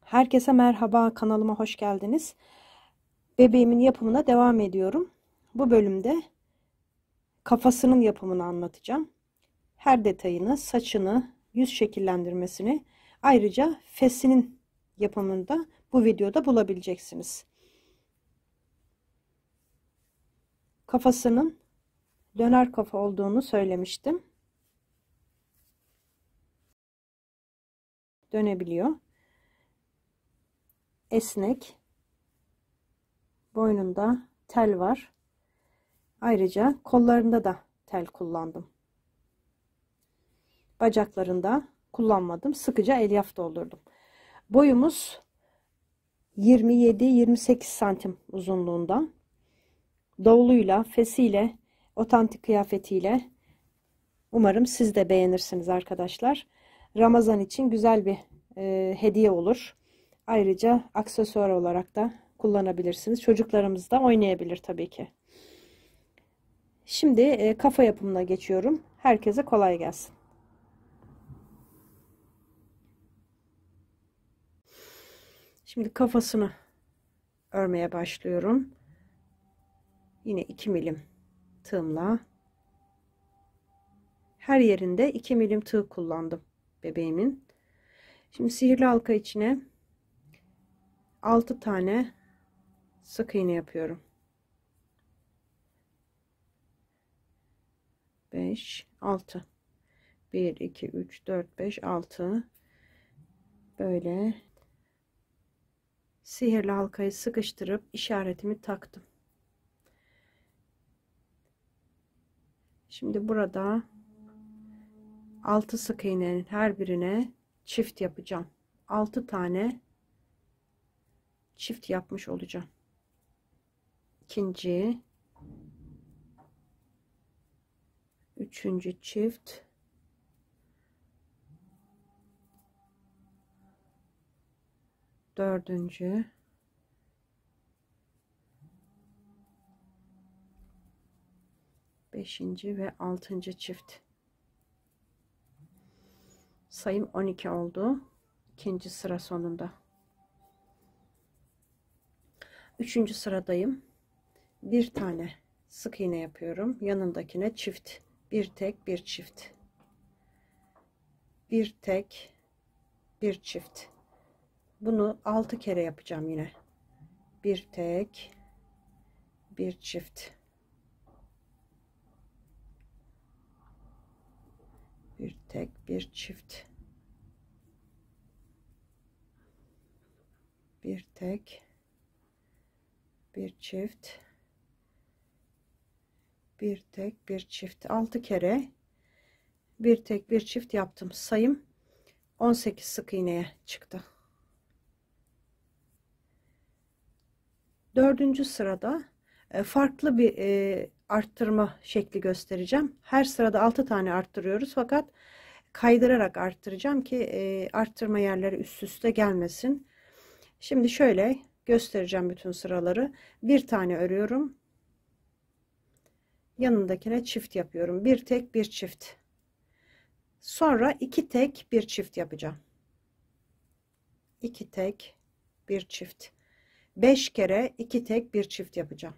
Herkese merhaba, kanalıma hoş geldiniz. Bebeğimin yapımına devam ediyorum. Bu bölümde kafasının yapımını anlatacağım. Her detayını, saçını, yüz şekillendirmesini, ayrıca fesinin yapımını da bu videoda bulabileceksiniz. Kafasının döner kafa olduğunu söylemiştim. Dönebiliyor. Esnek. Boynunda tel var. Ayrıca kollarında da tel kullandım. Bacaklarında kullanmadım. Sıkıca elyaf doldurdum. Boyumuz 27-28 santim uzunluğunda. Davuluyla, fesiyle, otantik kıyafetiyle umarım siz de beğenirsiniz arkadaşlar. Ramazan için güzel bir hediye olur. Ayrıca aksesuar olarak da kullanabilirsiniz. Çocuklarımız da oynayabilir tabii ki. Şimdi kafa yapımına geçiyorum. Herkese kolay gelsin. Şimdi kafasını örmeye başlıyorum. Yine 2 milim tığımla. Her yerinde 2 milim tığ kullandım bebeğimin. Şimdi sihirli halka içine 6 tane sık iğne yapıyorum. 5, 6. 1, 2, 3, 4, 5, 6. Böyle sihirli halkayı sıkıştırıp işaretimi taktım. Şimdi burada 6 sık iğnenin her birine çift yapacağım. 6 tane çift yapmış olacağım. İkinci, üçüncü çift, dördüncü, beşinci ve altıncı çift. Sayım 12 oldu. İkinci sıra sonunda. Üçüncü sıradayım. Bir tane sık iğne yapıyorum. Yanındakine çift. Bir tek, bir çift. Bir tek, bir çift. Bunu 6 kere yapacağım yine. Bir tek, bir çift. Bir tek, bir çift. Bir tek, bir çift. Bir tek, bir çift. 6 kere bir tek, bir çift yaptım. Sayım 18 sık iğneye çıktı. Dördüncü sırada farklı bir arttırma şekli göstereceğim. Her sırada 6 tane arttırıyoruz fakat kaydırarak arttıracağım ki arttırma yerleri üst üste gelmesin. Şimdi şöyle göstereceğim bütün sıraları. Bir tane örüyorum. Yanındakine çift yapıyorum. Bir tek, bir çift. Sonra 2 tek, bir çift yapacağım. 2 tek, bir çift. 5 kere 2 tek, bir çift yapacağım.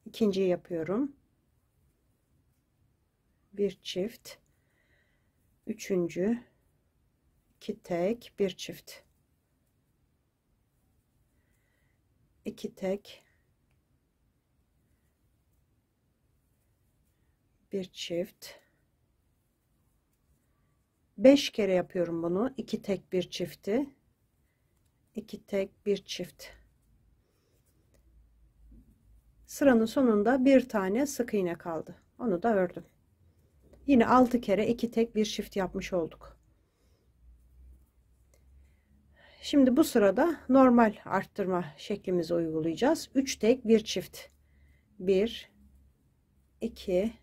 İkinciyi yapıyorum. Bir çift. Üçüncü. 2 tek, bir çift. 2 tek, bir çift. 5 kere yapıyorum bunu. 2 tek, bir çifti. 2 tek, bir çift. Sıranın sonunda bir tane sık iğne kaldı. Onu da ördüm. Yine 6 kere 2 tek, bir çift yapmış olduk. Şimdi bu sırada normal arttırma şeklimizi uygulayacağız. 3 tek, bir çift. 1, 2,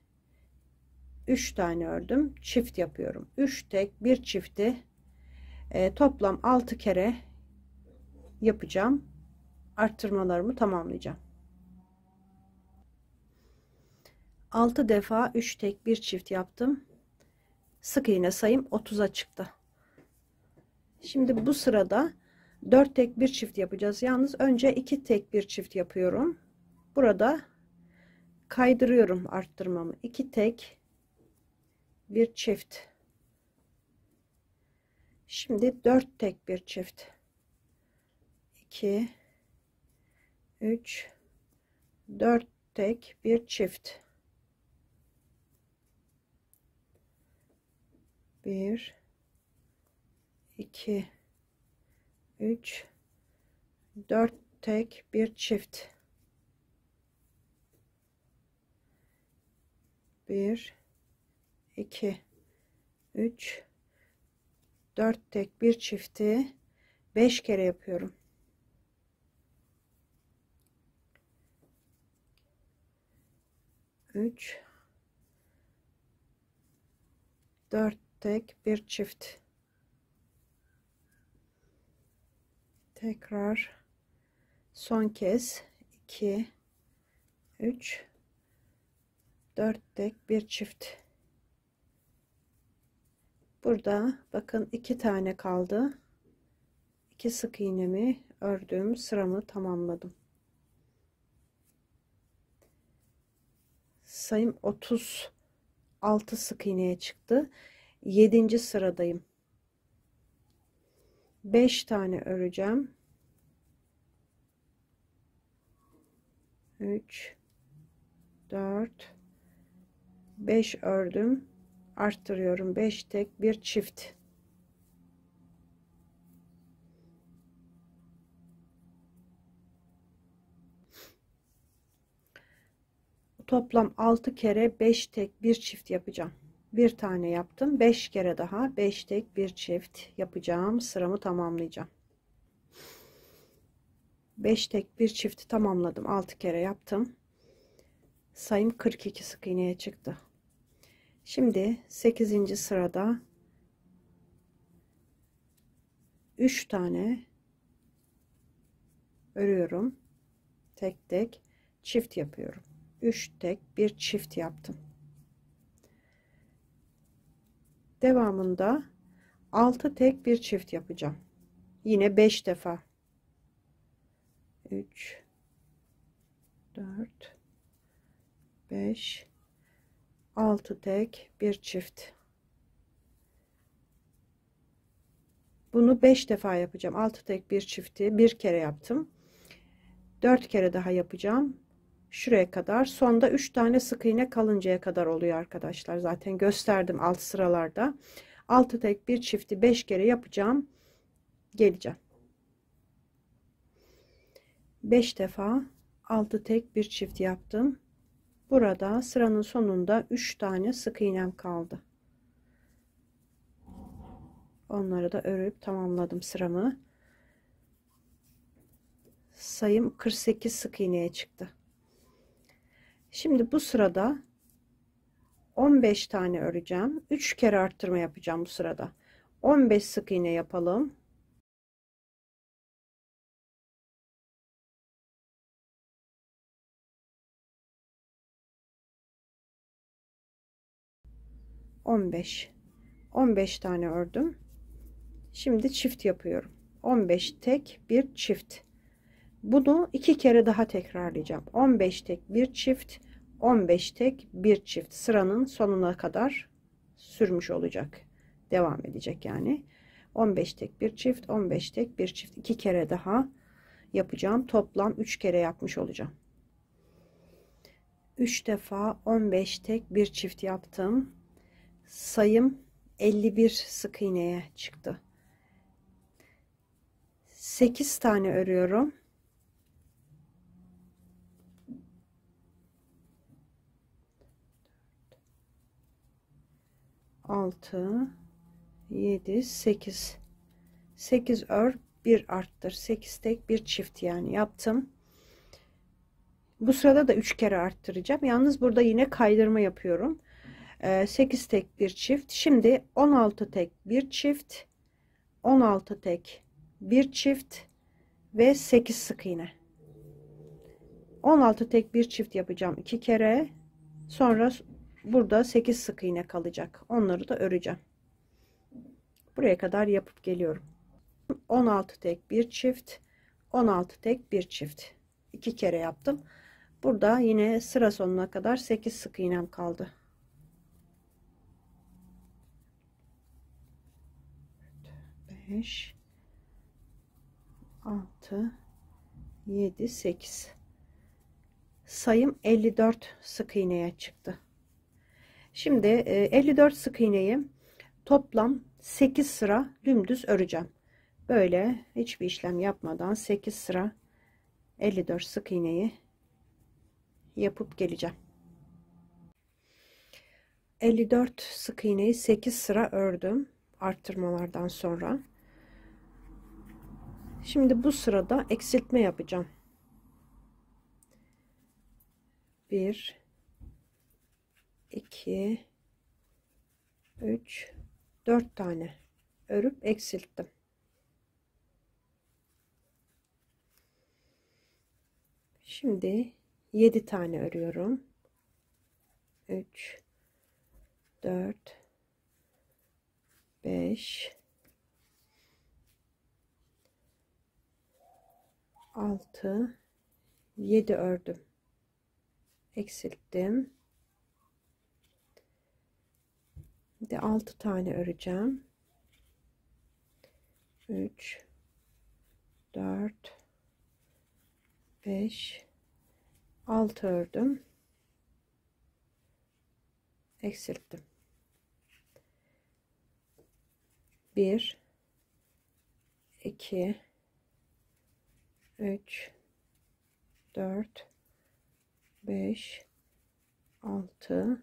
3 tane ördüm. Çift yapıyorum. 3 tek, bir çifti toplam 6 kere yapacağım. Arttırmalarımı tamamlayacağım. 6 defa 3 tek, bir çift yaptım. Sık iğne sayım 30'a çıktı. Şimdi bu sırada 4 tek bir çift yapacağız. Yalnız önce 2 tek bir çift yapıyorum. Burada kaydırıyorum arttırmamı. 2 tek bir çift. Şimdi 4 tek bir çift. 2 3 4 tek bir çift. 1 2 3 4 tek bir çift. 1 2 3 4 tek bir çifti 5 kere yapıyorum. 3 4 tek bir çift. Tekrar son kez 2 3 4 tek bir çift. Burada bakın 2 tane kaldı. 2 sık iğnemi ördüm, sıramı tamamladım. Sayım 36 sık iğneye çıktı. 7. sıradayım. 5 tane öreceğim. 3 4 5 ördüm. Arttırıyorum. 5 tek bir çift. Toplam 6 kere 5 tek bir çift yapacağım. Bir tane yaptım. 5 kere daha 5 tek bir çift yapacağım. Sıramı tamamlayacağım. 5 tek bir çifti tamamladım. 6 kere yaptım. Sayım 42 sık iğneye çıktı. Şimdi 8. sırada 3 tane örüyorum. Tek tek çift yapıyorum. 3 tek bir çift yaptım. Devamında 6 tek bir çift yapacağım. Yine 5 defa. 3 4 5 6 tek bir çift. Bunu 5 defa yapacağım. 6 tek bir çifti bir kere yaptım. 4 kere daha yapacağım. Şuraya kadar. Sonda 3 tane sık iğne kalıncaya kadar oluyor arkadaşlar. Zaten gösterdim alt sıralarda. 6 tek bir çifti 5 kere yapacağım. Geleceğim. 5 defa 6 tek bir çift yaptım. Burada sıranın sonunda 3 tane sık iğnem kaldı. Onları da örüp tamamladım sıramı. Sayım 48 sık iğneye çıktı. Şimdi bu sırada 15 tane öreceğim. 3 kere arttırma yapacağım bu sırada. 15 sık iğne yapalım. On beş tane ördüm. Şimdi çift yapıyorum. 15 tek bir çift. Bunu 2 kere daha tekrarlayacağım. 15 tek bir çift, 15 tek bir çift. Sıranın sonuna kadar sürmüş olacak. Devam edecek yani. 15 tek bir çift, 15 tek bir çift. 2 kere daha yapacağım. Toplam 3 kere yapmış olacağım. 3 defa 15 tek bir çift yaptım. Sayım 51 sık iğneye çıktı. 8 tane örüyorum. 6 7 8 8 ör, bir arttır. 8 tek bir çift yani yaptım. Bu sırada da 3 kere arttıracağım. Yalnız burada yine kaydırma yapıyorum. 8 tek bir çift. Şimdi 16 tek bir çift, 16 tek bir çift ve 8 sık iğne. 16 tek bir çift yapacağım 2 kere. Sonra burada 8 sık iğne kalacak. Onları da öreceğim. Buraya kadar yapıp geliyorum. 16 tek bir çift, 16 tek bir çift. 2 kere yaptım. Burada yine sıra sonuna kadar 8 sık iğnem kaldı. 5 6 7 8. Sayım 54 sık iğneye çıktı. Şimdi 54 sık iğneyi toplam 8 sıra dümdüz öreceğim. Böyle hiçbir işlem yapmadan 8 sıra 54 sık iğneyi yapıp geleceğim. 54 sık iğneyi 8 sıra ördüm arttırmalardan sonra. Şimdi bu sırada eksiltme yapacağım. 1 2 3 4 tane örüp eksilttim. Şimdi 7 tane örüyorum. 3 4 5 6 7 ördüm. Eksilttim. Bir de 6 tane öreceğim. 3 4 5 6 ördüm. Eksilttim. 1 2 3 4 5 6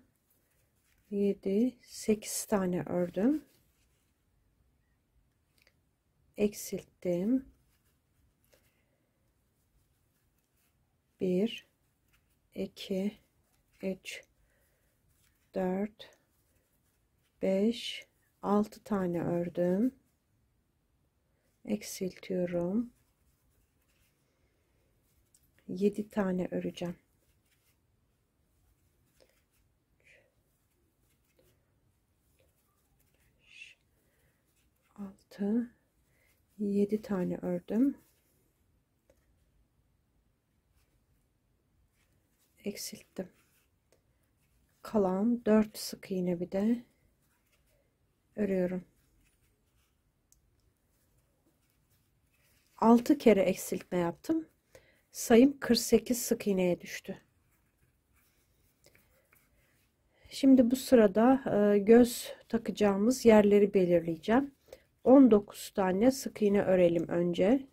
7 8 tane ördüm. Eksilttim. 1 2 3 4 5 6 tane ördüm. Eksiltiyorum. 7 tane öreceğim. 6 7 tane ördüm. Eksilttim. Kalan 4 sık iğne bir de örüyorum. 6 kere eksiltme yaptım. Sayım 48 sık iğneye düştü. Şimdi bu sırada göz takacağımız yerleri belirleyeceğim. 19 tane sık iğne örelim önce.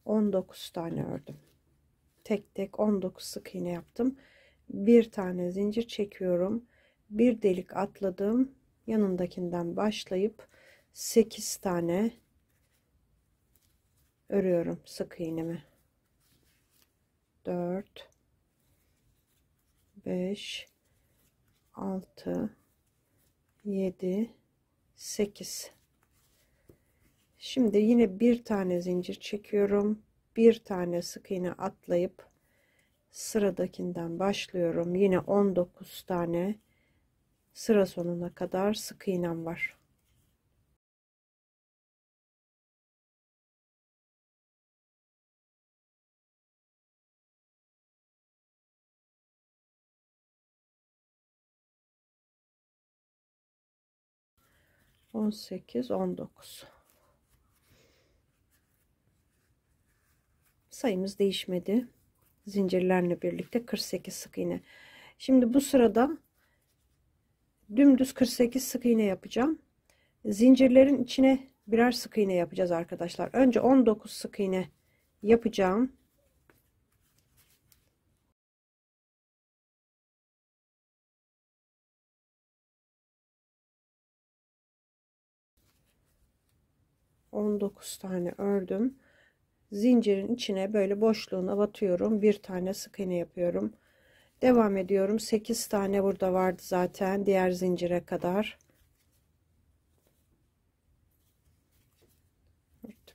...19 tane ördüm. Tek tek 19 sık iğne yaptım. Bir tane zincir çekiyorum. Bir delik atladım. Yanındakinden başlayıp 8 tane örüyorum sık iğnemi. 4 5 6 7 8. Şimdi yine bir tane zincir çekiyorum. Bir tane sık iğne atlayıp sıradakinden başlıyorum. Yine 19 tane sıra sonuna kadar sık iğnem var. On sekiz, 19. Sayımız değişmedi. Zincirlerle birlikte 48 sık iğne. Şimdi bu sırada dümdüz 48 sık iğne yapacağım. Zincirlerin içine birer sık iğne yapacağız arkadaşlar. Önce 19 sık iğne yapacağım. ...19 tane ördüm. Zincirin içine böyle boşluğuna batıyorum. Bir tane sık iğne yapıyorum. Devam ediyorum. 8 tane burada vardı zaten. Diğer zincire kadar.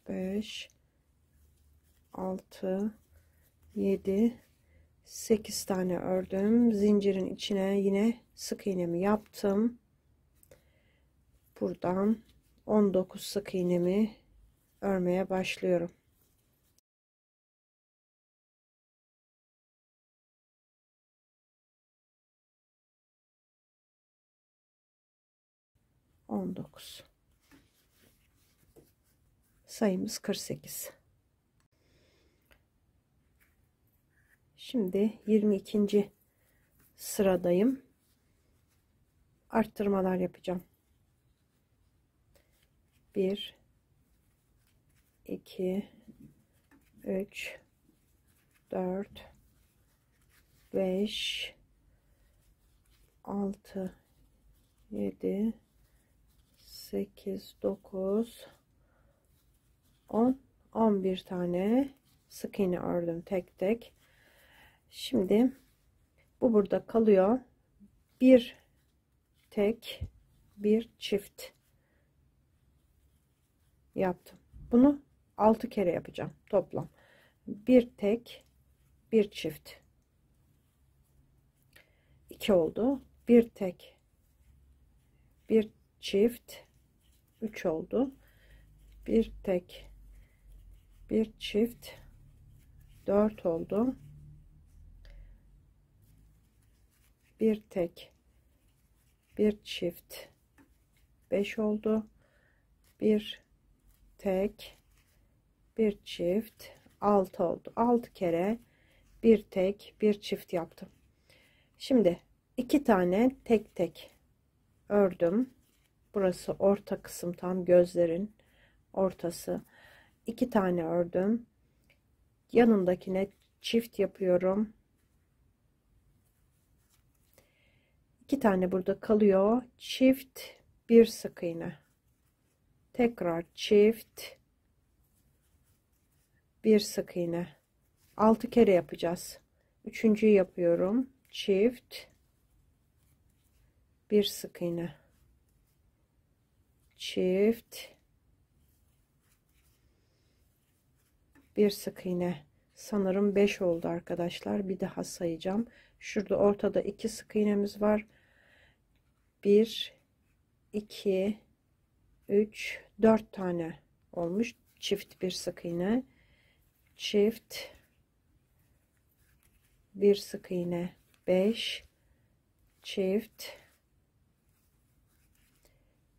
5 6 7 8 tane ördüm. Zincirin içine yine sık iğnemi yaptım. Buradan 19 sık iğnemi örmeye başlıyorum. Sayımız 48. Şimdi 22. sıradayım. Arttırmalar yapacağım. 1 2 3 4 5 6 7 8 9 10 11 tane sık iğne ördüm tek tek. Şimdi bu burada kalıyor. Bir tek, bir çift yaptım. Bunu 6 kere yapacağım toplam. Bir tek, bir çift. 2 oldu. Bir tek, bir çift. 3 oldu. Bir tek, bir çift. 4 oldu. Bir tek, bir çift. 5 oldu. Bir tek, bir çift. 6 oldu. 6 kere bir tek, bir çift yaptım. Şimdi 2 tane tek tek ördüm. Burası orta kısım, tam gözlerin ortası. 2 tane ördüm. Yanındakine çift yapıyorum. 2 tane burada kalıyor. Çift, bir sık iğne. Tekrar çift, bir sık iğne. 6 kere yapacağız. Üçüncüyü yapıyorum. Çift, bir sık iğne. Çift, bir sık iğne. Sanırım 5 oldu arkadaşlar. Bir daha sayacağım. Şurada ortada 2 sık iğnemiz var. 1 2 3 4 tane olmuş. Çift, bir sık iğne. Çift, bir sık iğne. 5 çift,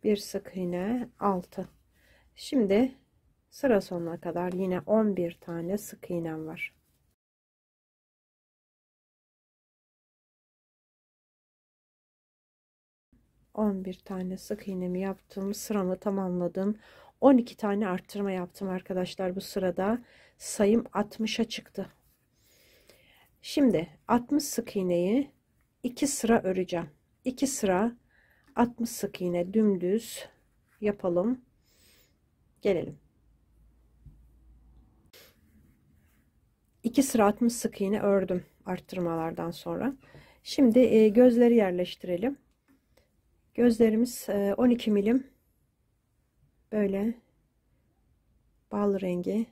bir sık iğne. 6. Şimdi sıra sonuna kadar yine 11 tane sık iğnem var. Bir tane sık iğnemi yaptım, sıramı tamamladım. 12 tane arttırma yaptım arkadaşlar. Bu sırada sayım 60'a çıktı. Şimdi 60 sık iğneyi 2 sıra öreceğim. 2 sıra 60 sık iğne dümdüz yapalım. Gelelim. 2 sıra 60 sık iğne ördüm arttırmalardan sonra. Şimdi gözleri yerleştirelim. Gözlerimiz 12 milim böyle bal rengi.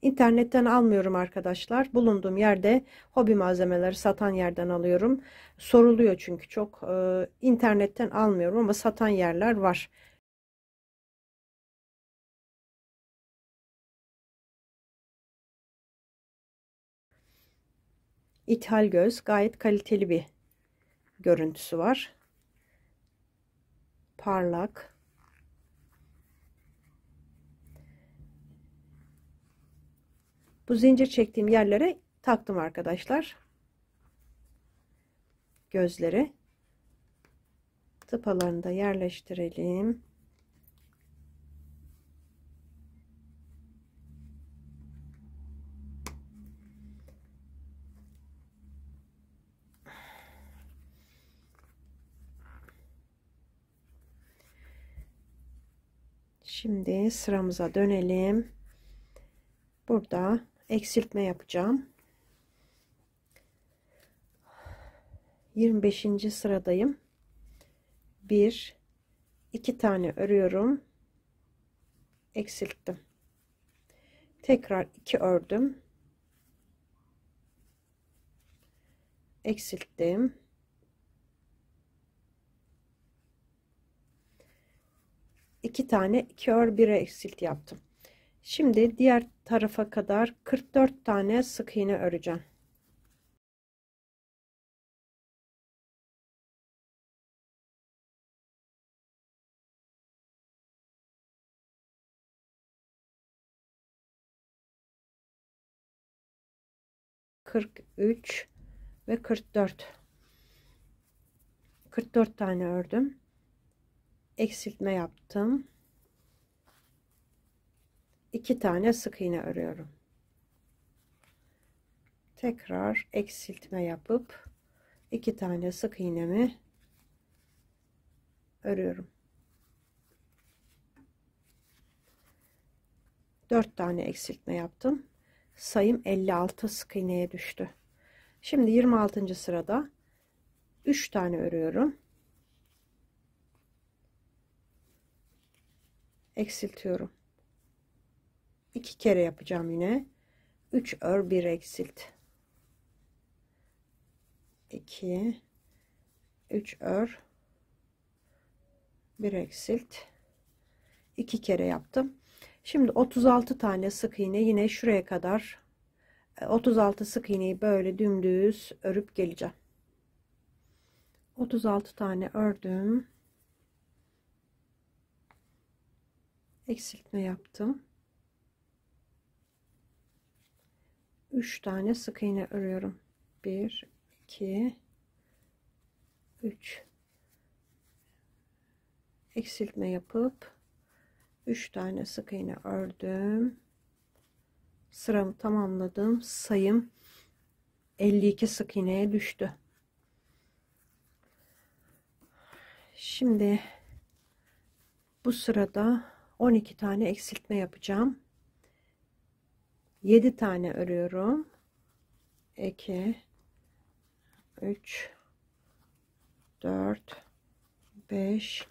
İnternetten almıyorum arkadaşlar. Bulunduğum yerde hobi malzemeleri satan yerden alıyorum. Soruluyor çünkü çok. İnternetten almıyorum ama satan yerler var. İthal göz, gayet kaliteli bir görüntüsü var. Parlak. Bu zincir çektiğim yerlere taktım arkadaşlar. Gözleri. Tıpalarını da yerleştirelim. Şimdi sıramıza dönelim. Burada eksiltme yapacağım. 25. sıradayım. 1 2 tane örüyorum. eksilttim. Tekrar 2 ördüm. Eksilttim. İki tane 2 ör 1 eksilt yaptım. Şimdi diğer tarafa kadar 44 tane sık iğne öreceğim. Kırk üç ve 44 tane ördüm. Eksiltme yaptım. 2 tane sık iğne örüyorum. Tekrar eksiltme yapıp 2 tane sık iğnemi örüyorum. 4 tane eksiltme yaptım. Sayım 56 sık iğneye düştü. Şimdi 26. sırada 3 tane örüyorum. Eksiltiyorum. 2 kere yapacağım yine. 3 ör 1 eksilt. 2 3 ör 1 eksilt. 2 kere yaptım. Şimdi 36 tane sık iğne yine şuraya kadar 36 sık iğneyi böyle dümdüz örüp geleceğim. 36 tane ördüm. Eksiltme yaptım. 3 tane sık iğne örüyorum. 1 2 3 eksiltme yapıp 3 tane sık iğne ördüm. Sıramı tamamladım. Sayım 52 sık iğneye düştü. Şimdi bu sırada 12 tane eksiltme yapacağım. 7 tane örüyorum. 2 3 4 5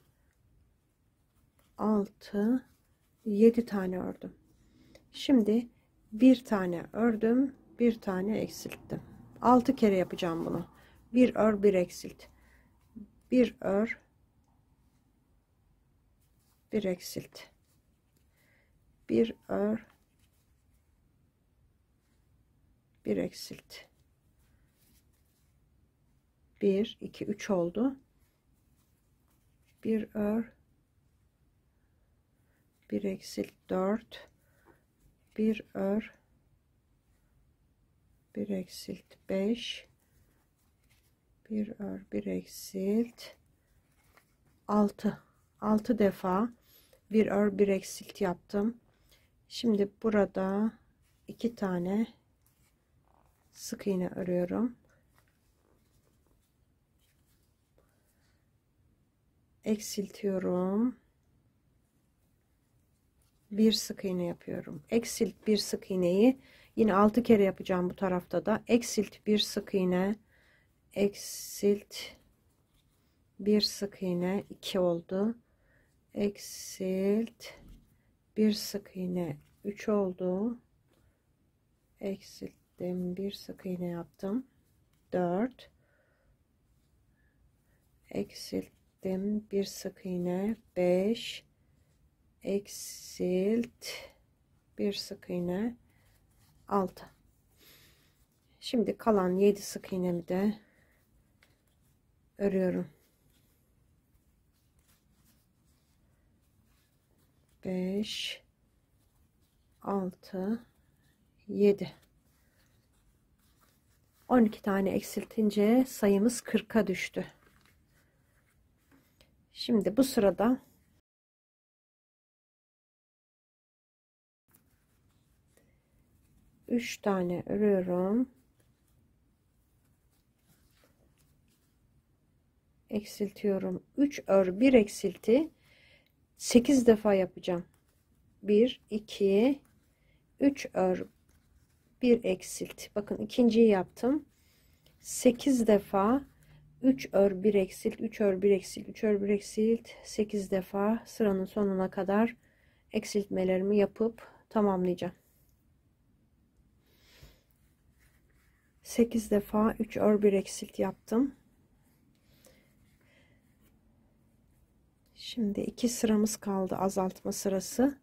6 7 tane ördüm. Şimdi bir tane ördüm, bir tane eksilttim. 6 kere yapacağım bunu. Bir ör, bir eksilt. Bir ör, bir eksilt. Bir ör, bir eksilt. 1 2 3 oldu. Bir ör, bir eksilt. 4 bir ör, bir eksilt. 5 bir ör, bir eksilt. 6 defa bir ör, bir eksilt yaptım. Şimdi burada 2 tane sık iğne örüyorum. Eksiltiyorum. Bir sık iğne yapıyorum. Eksilt bir sık iğneyi yine 6 kere yapacağım bu tarafta da. Eksilt bir sık iğne, eksilt bir sık iğne, 2 oldu. Eksilt bir sık iğne, 3 oldu. Eksilttim, bir sık iğne yaptım, 4. Eksilttim, bir sık iğne, 5. Eksilt bir sık iğne, 6. Şimdi kalan 7 sık iğnemi de örüyorum. 5 6 7 12 tane eksiltince sayımız 40'a düştü. Şimdi bu sırada üç tane örüyorum. Eksiltiyorum. 3 ör 1 eksilti 8 defa yapacağım. 1 2 3 ör 1 eksilt. Bakın ikinciyi yaptım. 8 defa 3 ör 1 eksilt, 3 ör 1 eksilt, 3 ör 1 eksilt, 8 defa sıranın sonuna kadar eksiltmelerimi yapıp tamamlayacağım. 8 defa 3 ör 1 eksilt yaptım. Şimdi 2 sıramız kaldı, azaltma sırası.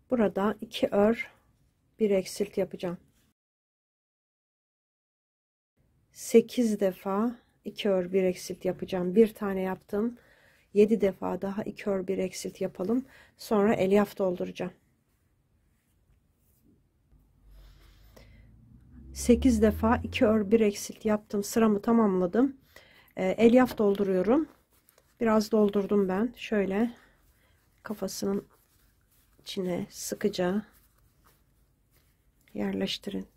Burada 2 ör 1 eksilt yapacağım. 8 defa 2 ör 1 eksilt yapacağım. Bir tane yaptım. 7 defa daha 2 ör 1 eksilt yapalım. Sonra elyaf dolduracağım. 8 defa 2 ör 1 eksilt yaptım. Sıramı tamamladım. Elyaf dolduruyorum. Biraz doldurdum ben. Şöyle kafasının içine sıkıca yerleştirin.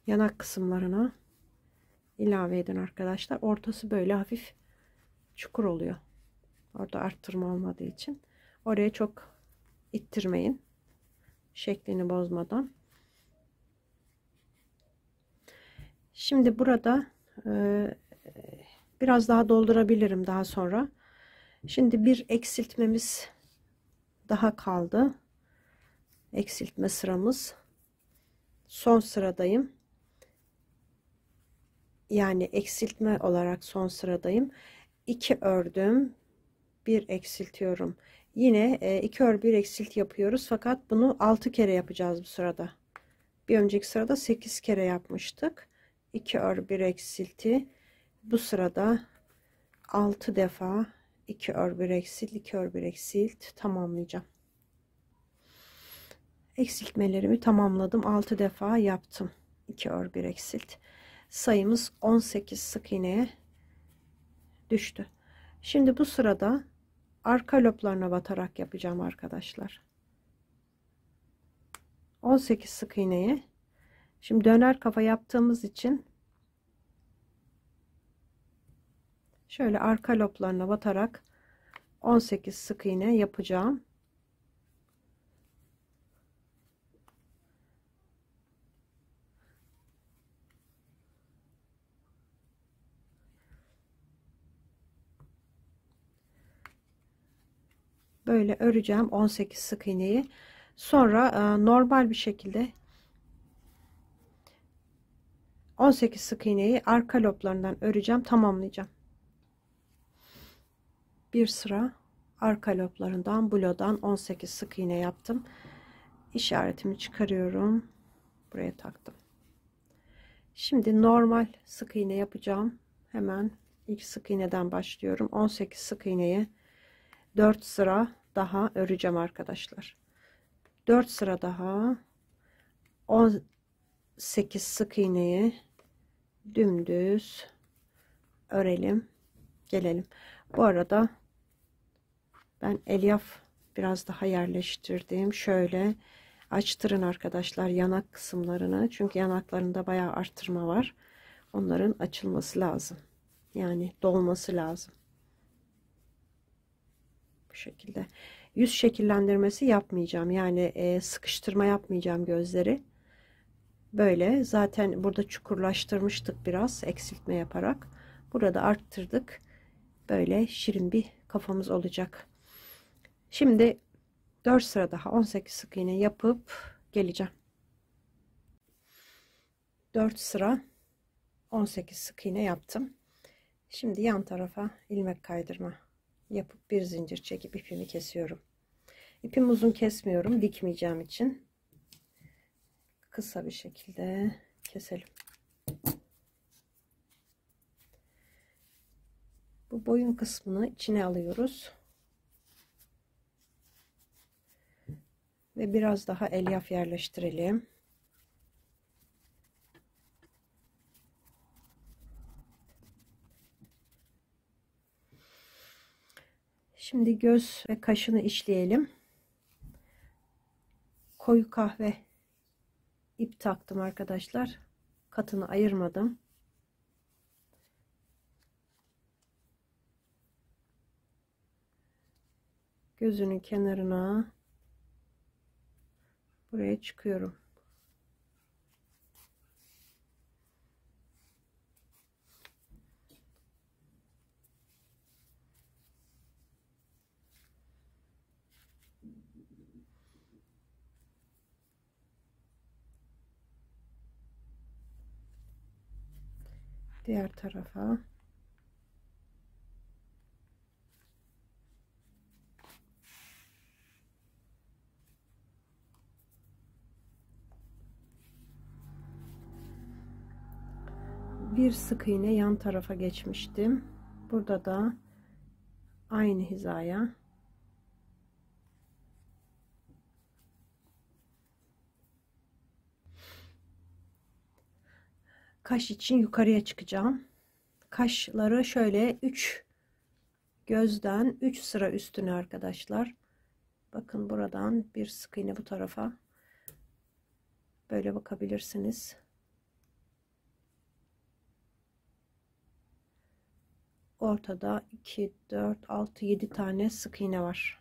Yanak kısımlarına ilave edin arkadaşlar. Ortası böyle hafif çukur oluyor. Orada arttırma olmadığı için. Oraya çok ittirmeyin. Şeklini bozmadan. Şimdi burada biraz daha doldurabilirim daha sonra. Şimdi bir eksiltmemiz daha kaldı. Eksiltme sıramız. Son sıradayım. Yani eksiltme olarak son sıradayım. 2 ördüm. 1 eksiltiyorum. Yine 2 ör 1 eksilt yapıyoruz. Fakat bunu 6 kere yapacağız bu sırada. Bir önceki sırada 8 kere yapmıştık. 2 ör 1 eksilti. Bu sırada 6 defa 2 ör 1 eksilt, 2 ör 1 eksilt tamamlayacağım. Eksiltmelerimi tamamladım. 6 defa yaptım. 2 ör 1 eksilt. Sayımız 18 sık iğneye düştü. Şimdi bu sırada arka loblarına batarak yapacağım arkadaşlar. 18 sık iğneye. Şimdi döner kafa yaptığımız için şöyle arka loblarına batarak 18 sık iğne yapacağım. Böyle öreceğim 18 sık iğneyi. Sonra normal bir şekilde 18 sık iğneyi arka loblarından öreceğim, tamamlayacağım. Bir sıra arka loblarından blodan 18 sık iğne yaptım. İşaretimi çıkarıyorum. Buraya taktım. Şimdi normal sık iğne yapacağım. Hemen ilk sık iğneden başlıyorum. 18 sık iğneye 4 sıra daha öreceğim arkadaşlar. 4 sıra daha 18 sık iğneyi dümdüz örelim, gelelim. Bu arada ben elyaf biraz daha yerleştirdim. Şöyle açtırın arkadaşlar yanak kısımlarını. Çünkü yanaklarında bayağı arttırma var. Onların açılması lazım. Yani dolması lazım. Bu şekilde. Yüz şekillendirmesi yapmayacağım. Yani sıkıştırma yapmayacağım gözleri. Böyle zaten burada çukurlaştırmıştık biraz eksiltme yaparak. Burada arttırdık. Böyle şirin bir kafamız olacak. Şimdi 4 sıra daha 18 sık iğne yapıp geleceğim. 4 sıra 18 sık iğne yaptım. Şimdi yan tarafa ilmek kaydırma yapıp bir zincir çekip ipimi kesiyorum. İpimi uzun kesmiyorum, dikmeyeceğim için. Kısa bir şekilde keselim. Bu boyun kısmını içine alıyoruz. Ve biraz daha elyaf yerleştirelim. Şimdi göz ve kaşını işleyelim. Koyu kahve ip taktım arkadaşlar. Katını ayırmadım. gözünün kenarına buraya çıkıyorum. Diğer tarafa. Bir sık iğne yan tarafa geçmiştim. Burada da aynı hizaya kaş için yukarıya çıkacağım. Kaşları şöyle 3 gözden 3 sıra üstüne arkadaşlar. Bakın buradan bir sık iğne bu tarafa. Böyle bakabilirsiniz. Ortada 2, 4, 6, 7 tane sık iğne var.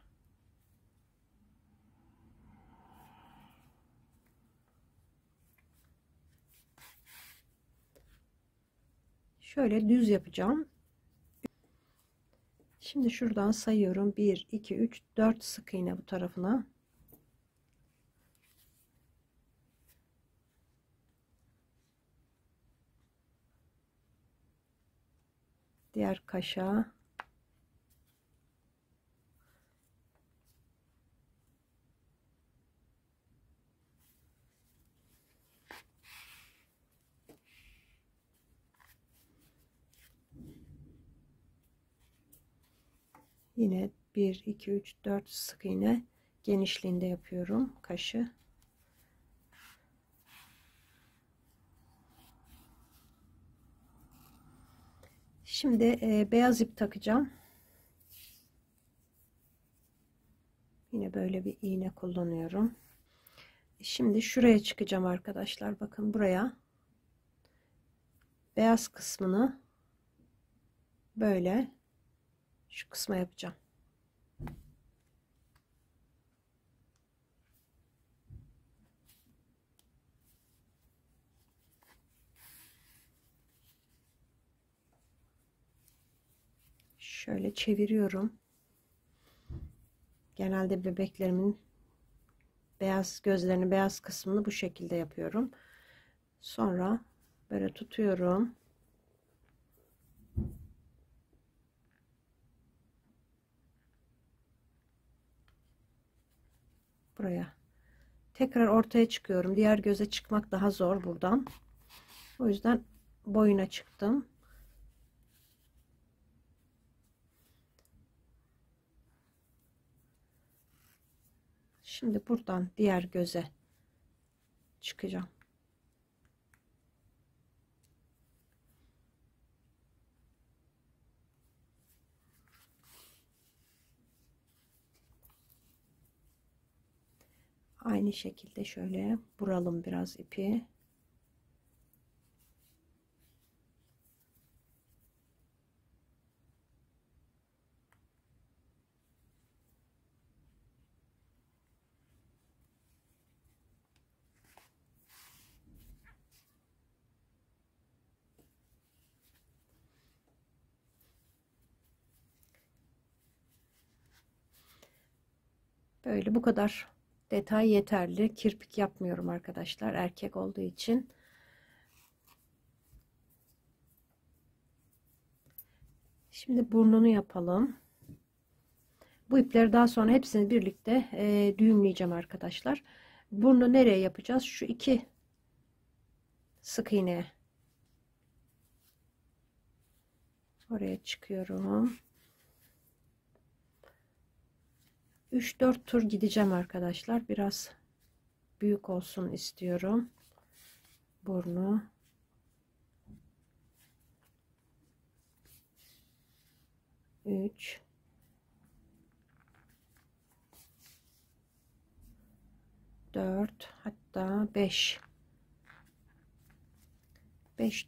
Şöyle düz yapacağım. Şimdi şuradan sayıyorum. 1, 2, 3, 4 sık iğne bu tarafına. Diğer kaşa. Yine 1, 2, 3, 4 sık iğne genişliğinde yapıyorum kaşı. Şimdi beyaz ip takacağım. Yine böyle bir iğne kullanıyorum. Şimdi şuraya çıkacağım arkadaşlar. Bakın buraya beyaz kısmını böyle şu kısma yapacağım. Şöyle çeviriyorum. Genelde bebeklerimin beyaz gözlerini, beyaz kısmını bu şekilde yapıyorum. Sonra böyle tutuyorum. Buraya. Tekrar ortaya çıkıyorum. Diğer göze çıkmak daha zor buradan. O yüzden boyuna çıktım. Şimdi buradan diğer göze çıkacağım. Aynı şekilde şöyle vuralım biraz ipi. Böyle bu kadar detay yeterli. Kirpik yapmıyorum arkadaşlar. Erkek olduğu için. Şimdi burnunu yapalım. Bu ipleri daha sonra hepsini birlikte düğümleyeceğim arkadaşlar. Burnu nereye yapacağız? Şu iki sık iğneye. Oraya çıkıyorum. 3-4 tur gideceğim arkadaşlar. Biraz büyük olsun istiyorum. Burnu. Üç. 4, hatta 5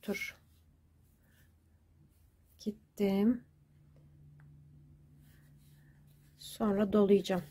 tur gittim. Sonra dolayacağım.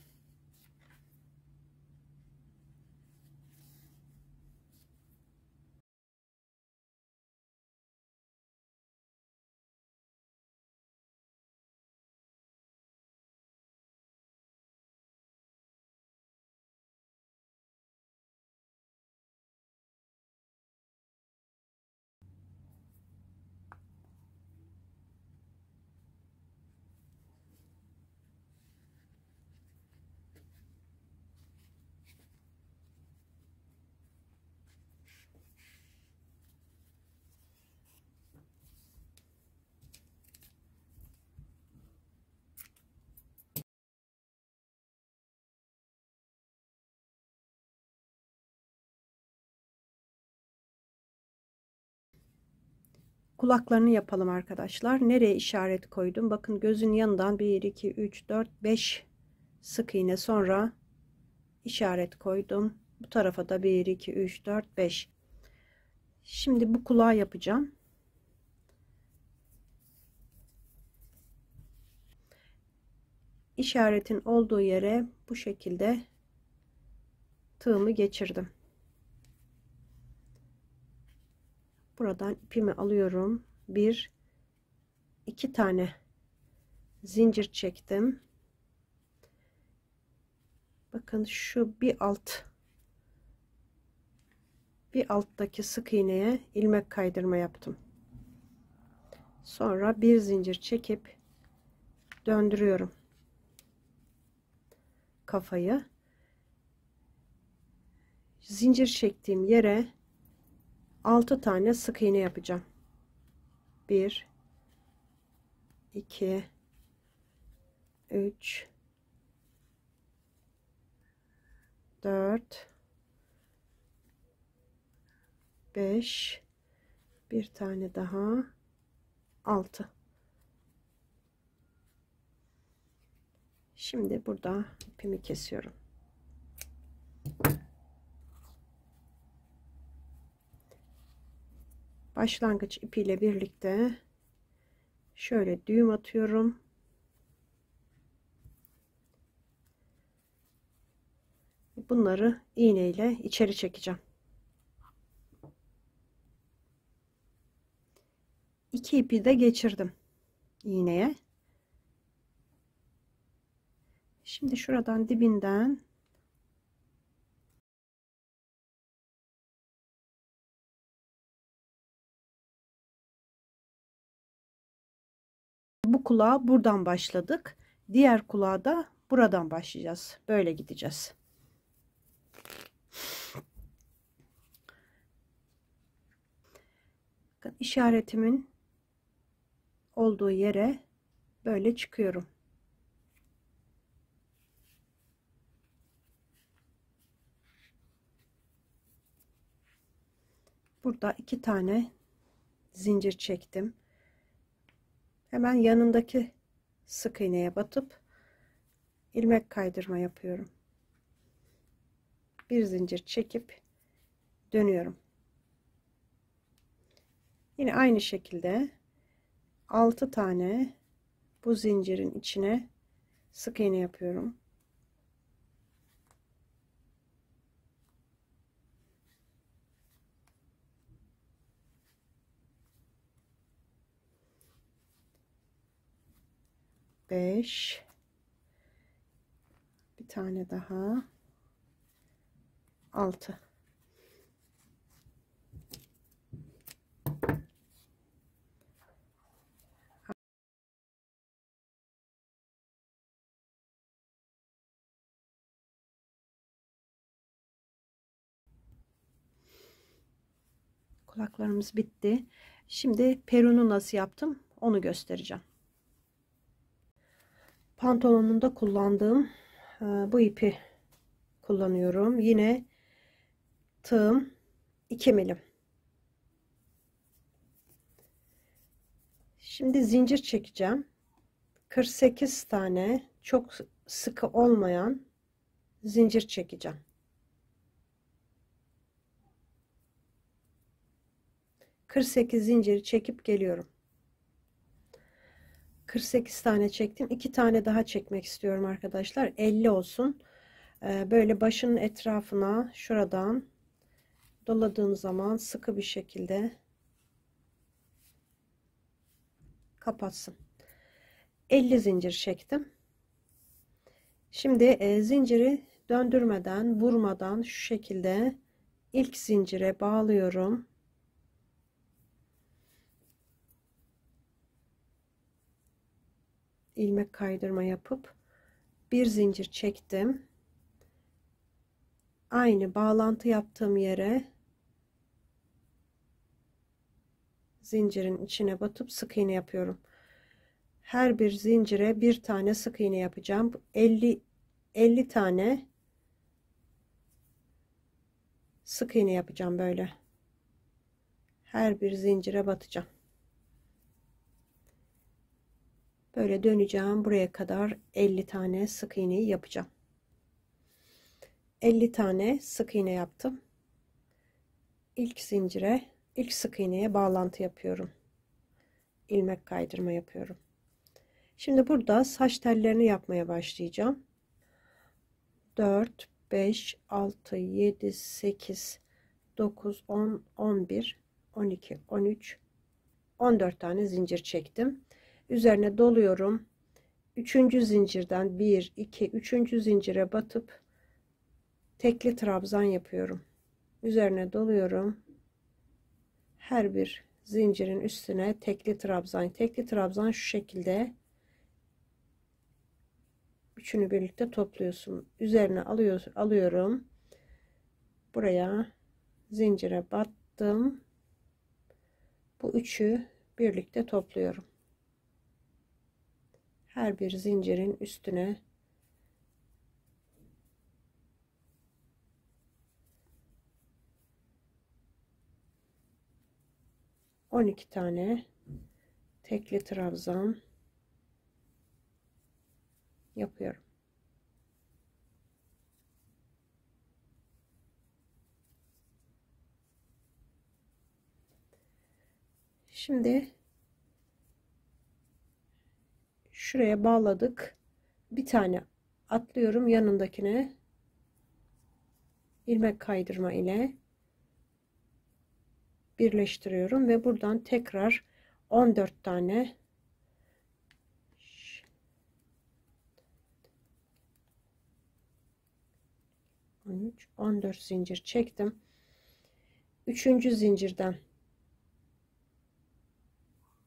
Kulaklarını yapalım arkadaşlar. Nereye işaret koydum? Bakın gözün yanından 1, 2, 3, 4, 5 sık iğne sonra işaret koydum. Bu tarafa da 1, 2, 3, 4, 5. Şimdi bu kulağı yapacağım. İşaretin olduğu yere bu şekilde tığımı geçirdim. Buradan ipimi alıyorum. 1, 2 tane zincir çektim. Bakın şu bir alttaki sık iğneye ilmek kaydırma yaptım. Sonra bir zincir çekip döndürüyorum kafayı. Zincir çektiğim yere 6 tane sık iğne yapacağım. 1, 2, 3, 4, 5, bir tane daha, 6. Şimdi burada ipimi kesiyorum. Başlangıç ipiyle birlikte şöyle düğüm atıyorum. Bunları iğne ile içeri çekeceğim. 2 ipi de geçirdim iğneye. Şimdi şuradan dibinden bu kulağa buradan başladık. Diğer kulağa da buradan başlayacağız. Böyle gideceğiz. Bakın işaretimin olduğu yere böyle çıkıyorum. Burada 2 tane zincir çektim. Hemen yanındaki sık iğneye batıp ilmek kaydırma yapıyorum. Bir zincir çekip dönüyorum. Yine aynı şekilde 6 tane bu zincirin içine sık iğne yapıyorum. Beş, bir tane daha, 6. Kulaklarımız bitti. Şimdi perunu nasıl yaptım onu göstereceğim. Pantolonunda kullandığım bu ipi kullanıyorum. Yine tığım 2 milim. Şimdi zincir çekeceğim. 48 tane çok sıkı olmayan zincir çekeceğim. 48 zinciri çekip geliyorum. 48 tane çektim. 2 tane daha çekmek istiyorum arkadaşlar. 50 olsun. Böyle başının etrafına şuradan doladığım zaman sıkı bir şekilde kapatsın. 50 zincir çektim. Şimdi zinciri döndürmeden, vurmadan şu şekilde ilk zincire bağlıyorum. İlmek kaydırma yapıp bir zincir çektim. Aynı bağlantı yaptığım yere zincirin içine batıp sık iğne yapıyorum. Her bir zincire bir tane sık iğne yapacağım. 50 tane sık iğne yapacağım böyle. Her bir zincire batacağım. Böyle döneceğim. Buraya kadar 50 tane sık iğneyi yapacağım. 50 tane sık iğne yaptım. İlk zincire, ilk sık iğneye bağlantı yapıyorum. İlmek kaydırma yapıyorum. Şimdi burada saç tellerini yapmaya başlayacağım. 4, 5, 6, 7, 8, 9, 10, 11, 12, 13, 14 tane zincir çektim. Üzerine doluyorum. 3. zincirden 1, 2, 3. zincire batıp tekli trabzan yapıyorum. Üzerine doluyorum. Her bir zincirin üstüne tekli trabzan. Tekli trabzan şu şekilde. Üçünü birlikte topluyorsun. Üzerine alıyorum. Buraya zincire battım. Bu üçü birlikte topluyorum. Her bir zincirin üstüne on iki tane tekli trabzan yapıyorum. Şimdi şuraya bağladık. Bir tane atlıyorum, yanındakine ilmek kaydırma ile birleştiriyorum ve buradan tekrar 14 tane 13, 14 zincir çektim. 3. zincirden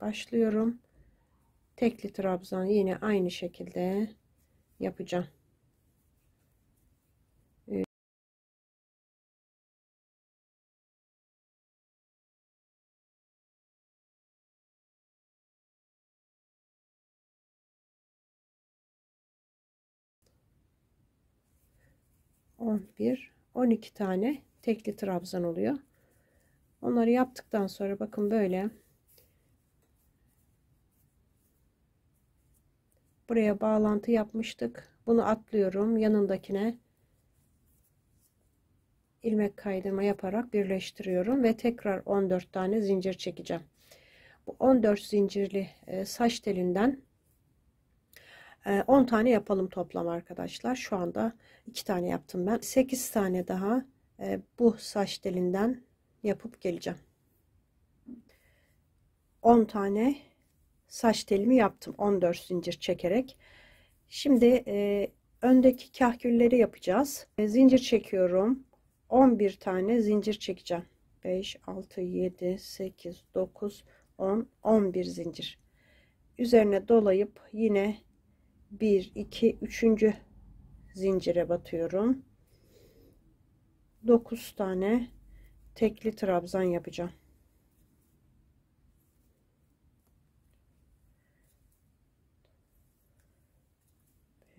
başlıyorum. Tekli trabzan yine aynı şekilde yapacağım. On bir, 12 tane tekli trabzan oluyor. Onları yaptıktan sonra bakın böyle buraya bağlantı yapmıştık. Bunu atlıyorum, yanındakine ilmek kaydırma yaparak birleştiriyorum ve tekrar 14 tane zincir çekeceğim. Bu 14 zincirli saç telinden 10 tane yapalım toplam arkadaşlar. Şu anda 2 tane yaptım ben. 8 tane daha bu saç telinden yapıp geleceğim. 10 tane saç telimi yaptım 14 zincir çekerek. Şimdi öndeki kahkülleri yapacağız. Zincir çekiyorum. 11 tane zincir çekeceğim. 5, 6, 7, 8, 9, 10, 11 zincir. Üzerine dolayıp yine 1, 2, 3. zincire batıyorum. 9 tane tekli trabzan yapacağım.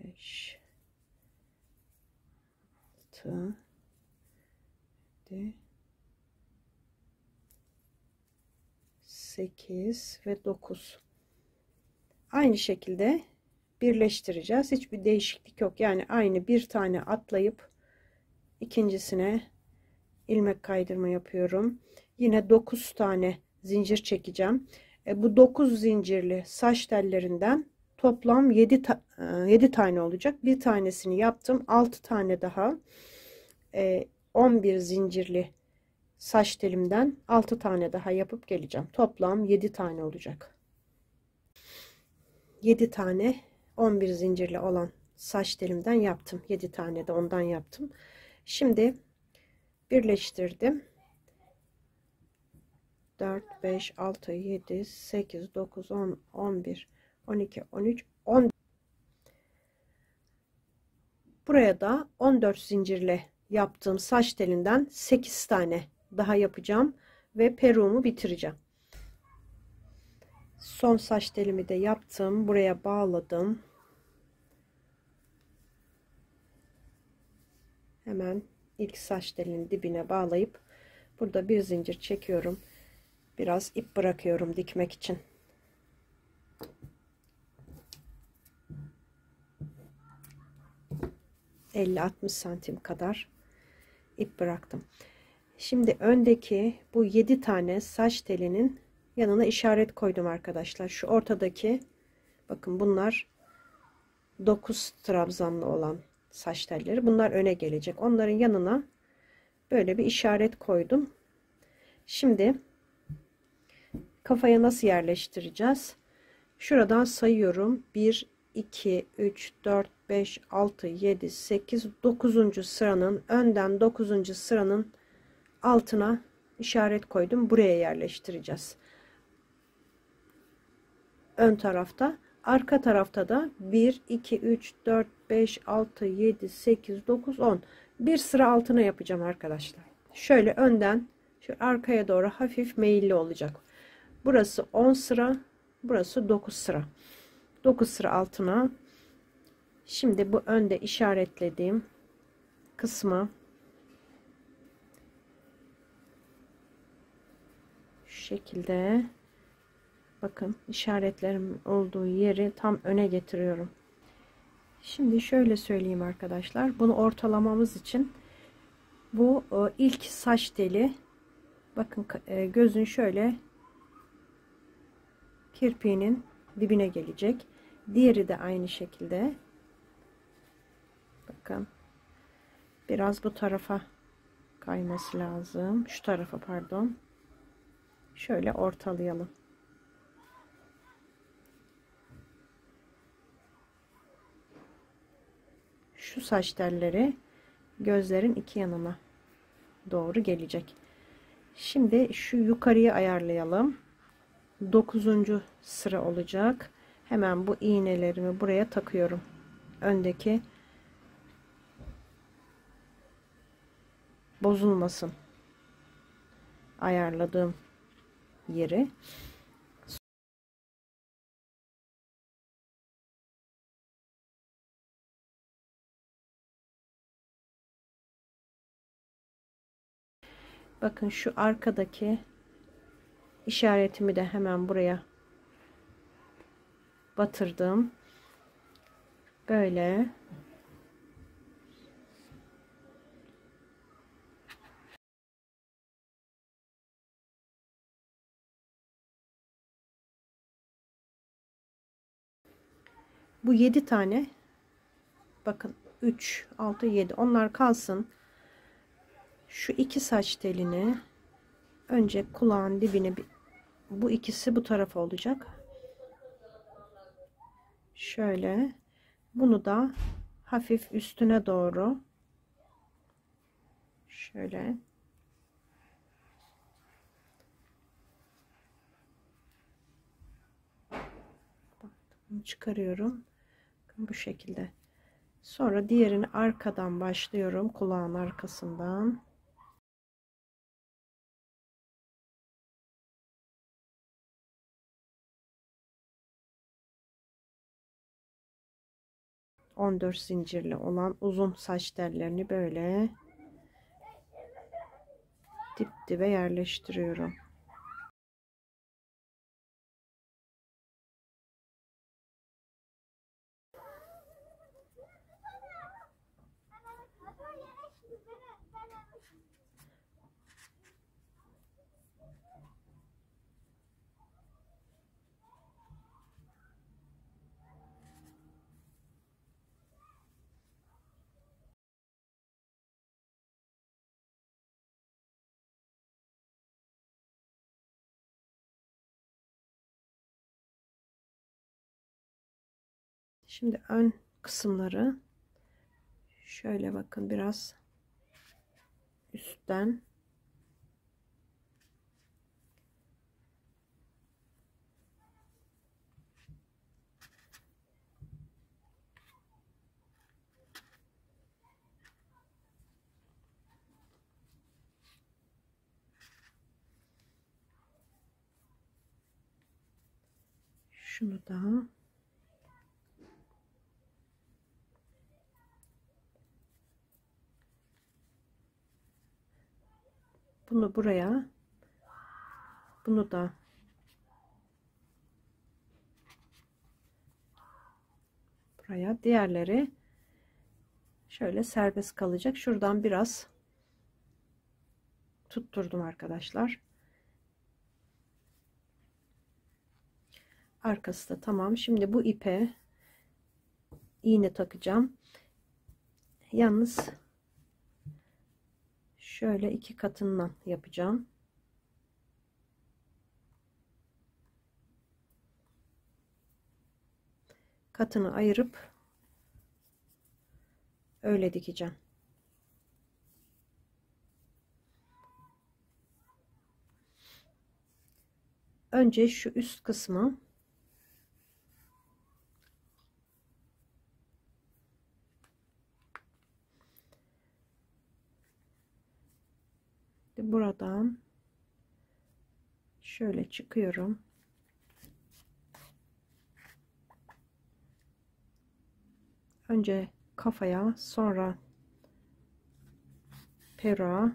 5, 6, 7, 8 ve 9. Aynı şekilde birleştireceğiz. Hiçbir değişiklik yok. Yani aynı bir tane atlayıp ikincisine ilmek kaydırma yapıyorum. Yine 9 tane zincir çekeceğim. Bu 9 zincirli saç tellerinden toplam 7 tane olacak. Bir tanesini yaptım. 6 tane daha 11 zincirli saç telimden 6 tane daha yapıp geleceğim. Toplam 7 tane olacak. 7 tane 11 zincirli olan saç telimden yaptım. 7 tane de ondan yaptım. Şimdi birleştirdim. 4, 5, 6, 7, 8, 9, 10, 11, 12, 13, 14. Buraya da 14 zincirle yaptığım saç telinden 8 tane daha yapacağım ve peruğumu bitireceğim. Son saç telimi de yaptım. Buraya bağladım. Hemen ilk saç telinin dibine bağlayıp burada bir zincir çekiyorum. Biraz ip bırakıyorum dikmek için. ...50-60 santim kadar ip bıraktım. Şimdi öndeki bu 7 tane saç telinin yanına işaret koydum arkadaşlar. Şu ortadaki, bakın bunlar 9 trabzanlı olan saç telleri. Bunlar öne gelecek. Onların yanına böyle bir işaret koydum. Şimdi kafaya nasıl yerleştireceğiz? Şuradan sayıyorum. 1, 2, 3, 4, 5, 6, 7, 8, 9. sıranın önden 9. sıranın altına işaret koydum. Buraya yerleştireceğiz. Ön tarafta. Arka tarafta da 1, 2, 3, 4, 5, 6, 7, 8, 9, 10. Bir sıra altına yapacağım arkadaşlar. Şöyle önden şu arkaya doğru hafif meyilli olacak. Burası 10 sıra. Burası 9 sıra. 9 sıra altına. Şimdi bu önde işaretlediğim kısmı şu şekilde, bakın işaretlerim olduğu yeri tam öne getiriyorum. Şimdi şöyle söyleyeyim arkadaşlar. Bunu ortalamamız için bu ilk saç teli, bakın gözün şöyle kirpiğinin dibine gelecek. Diğeri de aynı şekilde. Bakın biraz bu tarafa kayması lazım. Şu tarafa, pardon. Şöyle ortalayalım. Şu saç telleri gözlerin iki yanına doğru gelecek. Şimdi şu yukarıyı ayarlayalım. 9. sıra olacak. Hemen bu iğnelerimi buraya takıyorum. Öndeki bozulmasın. Ayarladığım yeri. Bakın şu arkadaki işaretimi de hemen buraya batırdım. Böyle. Bu 7 tane, bakın 3, 6, 7, onlar kalsın. Şu iki saç telini önce kulağın dibine, bu ikisi bu tarafa olacak. Şöyle bunu da hafif üstüne doğru şöyle çıkarıyorum. Bu şekilde. Sonra diğerini arkadan başlıyorum. Kulağın arkasından. ...14 zincirli olan uzun saç tellerini böyle dip dibe yerleştiriyorum. Şimdi ön kısımları şöyle bakın, biraz üstten şunu da bunu buraya, bunu da buraya, diğerleri şöyle serbest kalacak. Şuradan biraz tutturdum arkadaşlar. Arkası da tamam. Şimdi bu ipe iğne takacağım. Yalnız şöyle 2 katından yapacağım. Katını ayırıp öyle dikeceğim. Önce şu üst kısmı buradan şöyle çıkıyorum. Önce kafaya, sonra peruğa,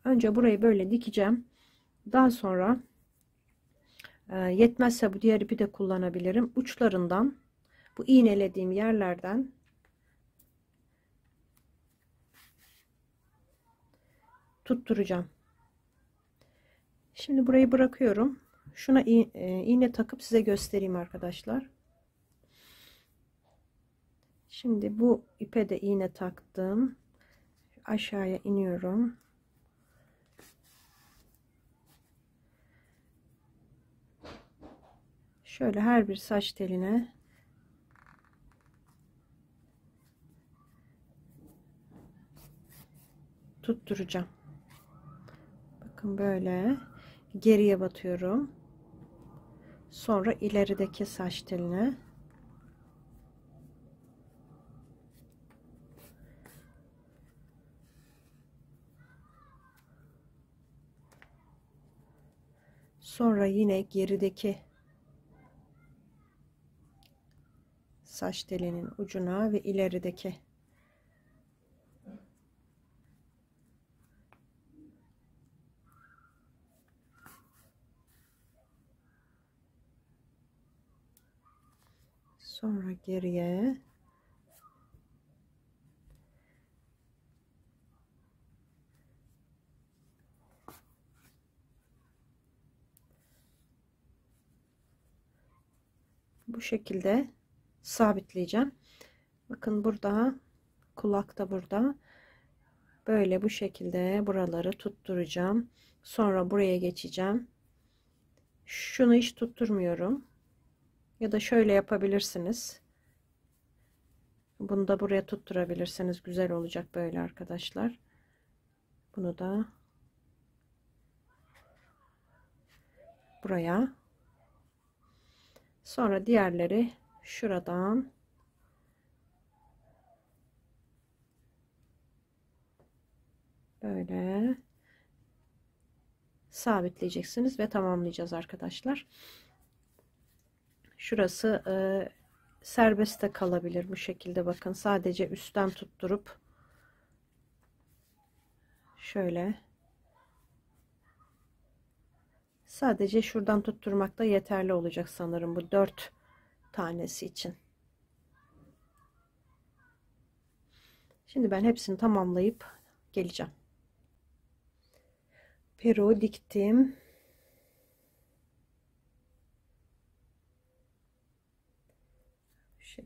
önce burayı böyle dikeceğim. Daha sonra yetmezse bu diğer ipi de kullanabilirim. Uçlarından, bu iğnelediğim yerlerden tutturacağım. Şimdi burayı bırakıyorum. Şuna iğne takıp size göstereyim arkadaşlar. Şimdi bu ipe de iğne taktım. Aşağıya iniyorum. Şöyle her bir saç teline tutturacağım. Bakın böyle geriye batıyorum. Sonra ilerideki saç teline, sonra yine gerideki saç telinin ucuna ve ilerideki sonra geriye, bu şekilde sabitleyeceğim. Bakın burada kulak da burada. Böyle bu şekilde buraları tutturacağım. Sonra buraya geçeceğim. Şunu hiç tutturmuyorum. Ya da şöyle yapabilirsiniz. Bunu da buraya tutturabilirsiniz. Güzel olacak böyle arkadaşlar. Bunu da buraya. Sonra diğerleri şuradan böyle sabitleyeceksiniz ve tamamlayacağız arkadaşlar. Şurası serbest de kalabilir bu şekilde. Bakın sadece üstten tutturup şöyle sadece şuradan tutturmak da yeterli olacak sanırım bu 4 tanesi için. Şimdi ben hepsini tamamlayıp geleceğim. Peruğu diktim.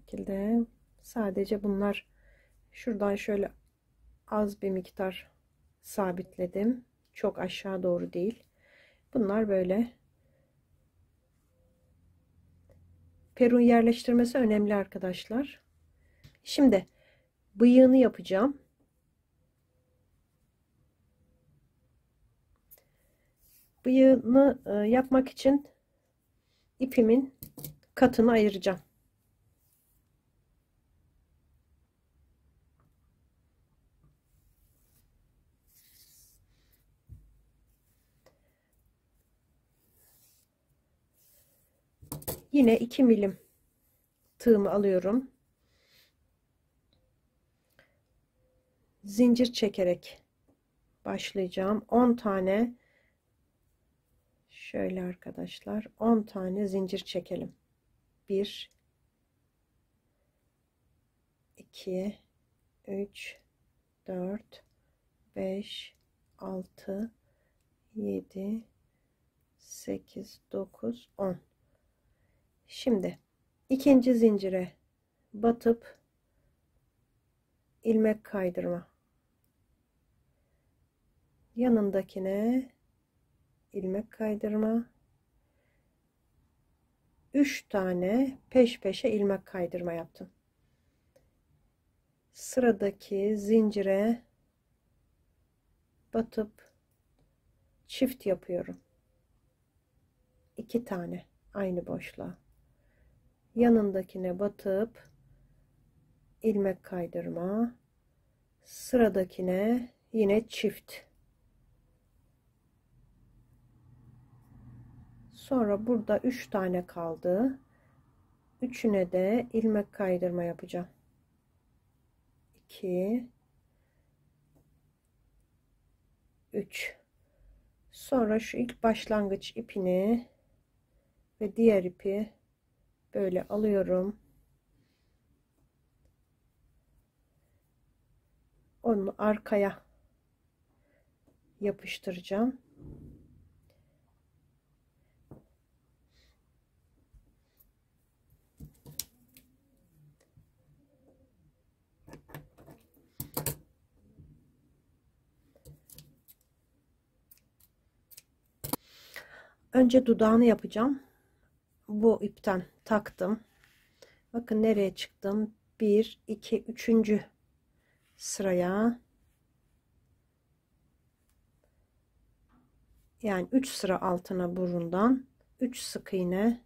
şekilde sadece bunlar, şuradan şöyle az bir miktar sabitledim. Çok aşağı doğru değil. Bunlar böyle. Perun yerleştirmesi önemli arkadaşlar. Şimdi bıyığını yapacağım. Bıyığını yapmak için ipimin katını ayıracağım. Yine 2 milim tığımı alıyorum. Zincir çekerek başlayacağım. 10 tane şöyle arkadaşlar, 10 tane zincir çekelim. 1 2 3 4 5 6 7 8 9 10. Şimdi ikinci zincire batıp ilmek kaydırma, yanındakine ilmek kaydırma, 3 tane peş peşe ilmek kaydırma yaptım. Sıradaki zincire batıp çift yapıyorum. 2 tane aynı boşluğa, yanındakine batıp ilmek kaydırma, sıradakine yine çift. Sonra burada 3 tane kaldı. Üçüne de ilmek kaydırma yapacağım. 2 3. Sonra şu ilk başlangıç ipini ve diğer ipi böyle alıyorum. Onu arkaya yapıştıracağım. Önce dudağını yapacağım. Bu ipten taktım. Bakın nereye çıktım. 1 2 3. sıraya, yani 3 sıra altına burundan 3 sık iğne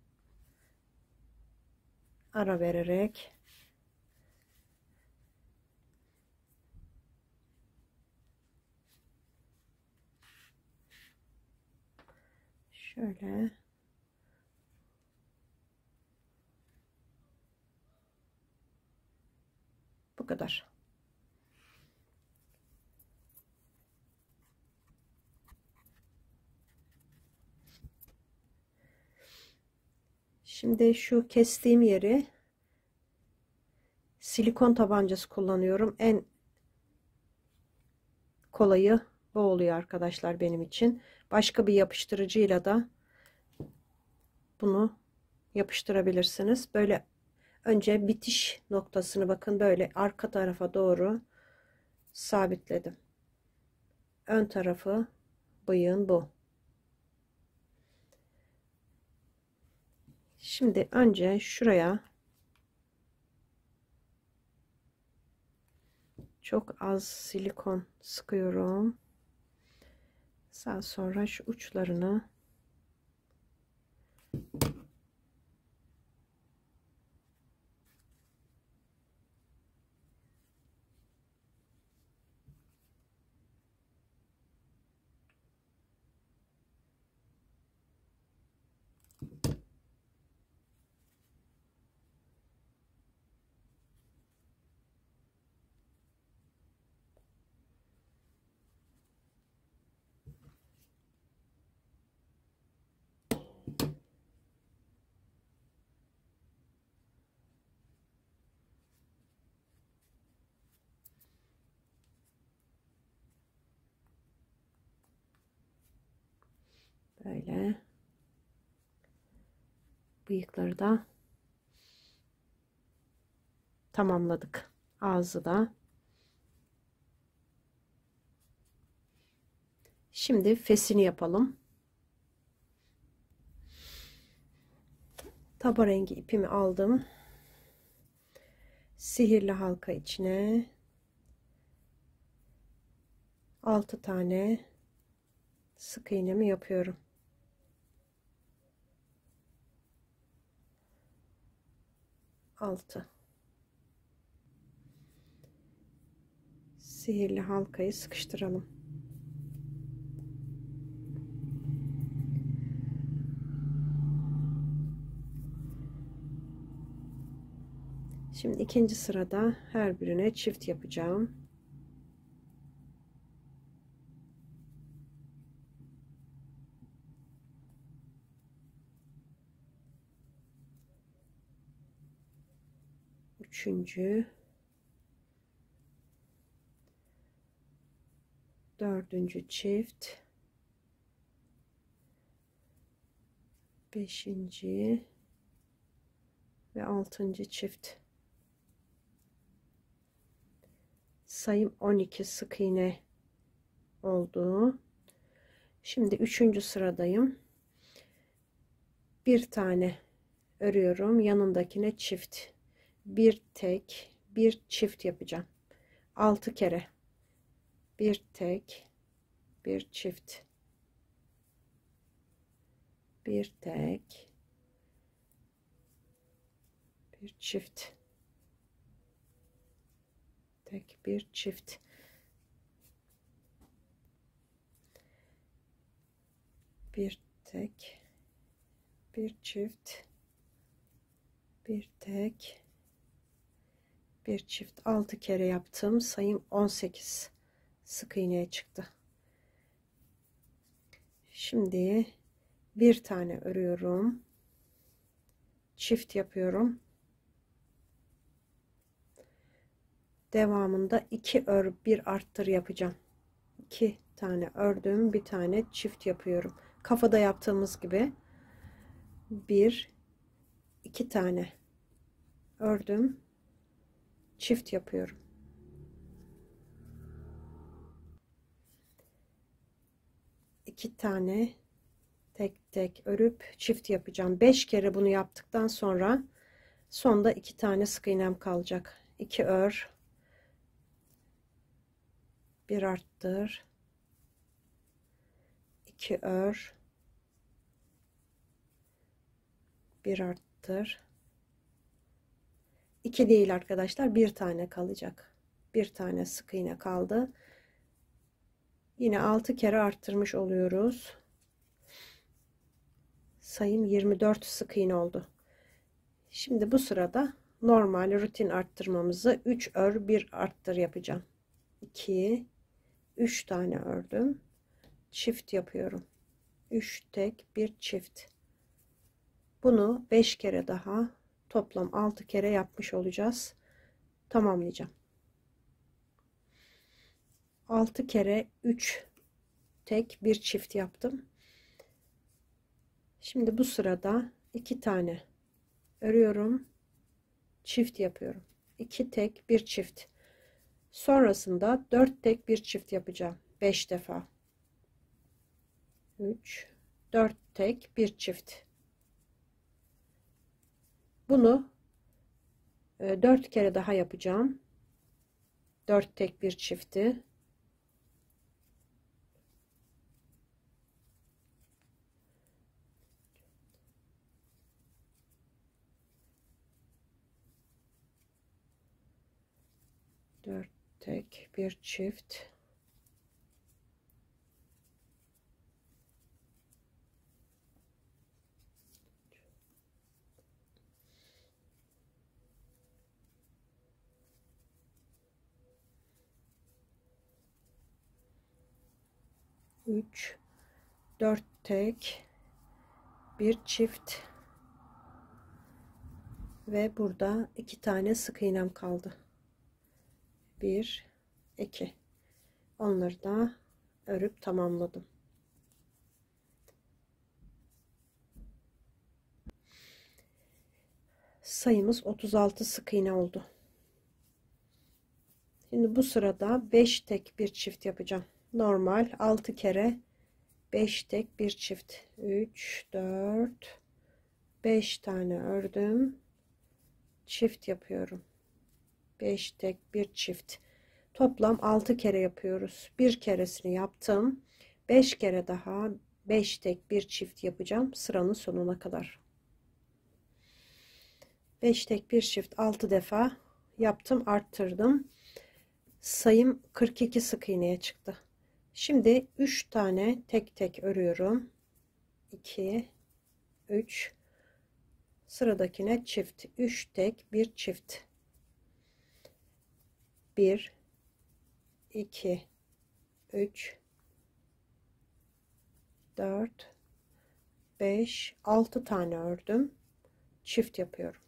ara vererek şöyle bu kadar. Şimdi şu kestiğim yeri silikon tabancası kullanıyorum. En kolayı bu oluyor arkadaşlar benim için. Başka bir yapıştırıcıyla da bunu yapıştırabilirsiniz. Böyle önce bitiş noktasını bakın böyle arka tarafa doğru sabitledim. Ön tarafı bıyığın bu. Şimdi önce şuraya çok az silikon sıkıyorum. Daha sonra şu uçlarını böyle bıyıkları da tamamladık. Ağzı da. Şimdi fesini yapalım. Taba rengi ipimi aldım. Sihirli halka içine 6 tane sık iğnemi yapıyorum. Sihirli halkayı sıkıştıralım. Şimdi ikinci sırada her birine çift yapacağım. Üçüncü, dördüncü çift, beşinci ve altıncı çift. Sayım 12 sık iğne oldu. Şimdi üçüncü sıradayım. Bir tane örüyorum, yanındakine çift, bir tek bir çift yapacağım. 6 kere bir tek bir çift, bir tek bir çift, tek bir çift, bir tek bir çift, bir tek bir çift. 6 kere yaptım. Sayım 18 sık iğneye çıktı. Şimdi bir tane örüyorum, çift yapıyorum, devamında 2 ör bir arttır yapacağım. 2 tane ördüm, bir tane çift yapıyorum, kafada yaptığımız gibi. 2 tane ördüm, çift yapıyorum. 2 tane tek tek örüp çift yapacağım. 5 kere bunu yaptıktan sonra sonda 2 tane sık iğnem kalacak. 2 ör, bir arttır, 2 ör, bir arttır. 2 değil arkadaşlar, bir tane kalacak. Bir tane sık iğne kaldı. Yine 6 kere arttırmış oluyoruz. Sayım 24 sık iğne oldu. Şimdi bu sırada normal rutin arttırmamızı 3 ör bir arttır yapacağım. 2 3 tane ördüm, çift yapıyorum. 3 tek bir çift. Bunu 5 kere daha, toplam 6 kere yapmış olacağız. Tamamlayacağım. 6 kere 3 tek bir çift yaptım. Şimdi bu sırada 2 tane örüyorum, çift yapıyorum. 2 tek bir çift. Sonrasında 4 tek bir çift yapacağım. 5 defa. 3 4 tek bir çift. Bunu 4 kere daha yapacağım. 4 tek bir çifti. Dört tek bir çift. Üç, dört tek bir çift ve burada 2 tane sık iğnem kaldı. 1 2, onları da örüp tamamladım. Sayımız 36 sık iğne oldu. Şimdi bu sırada 5 tek bir çift yapacağım. Normal 6 kere 5 tek bir çift. 3 4 5 tane ördüm. Çift yapıyorum. 5 tek bir çift. Toplam 6 kere yapıyoruz. Bir keresini yaptım. 5 kere daha 5 tek bir çift yapacağım sıranın sonuna kadar. 5 tek bir çift 6 defa yaptım, arttırdım. Sayım 42 sık iğneye çıktı. Şimdi 3 tane tek tek örüyorum. 2 3 sıradakine çift. 3 tek bir çift. 1 2 3 4 5 6 tane ördüm. Çift yapıyorum.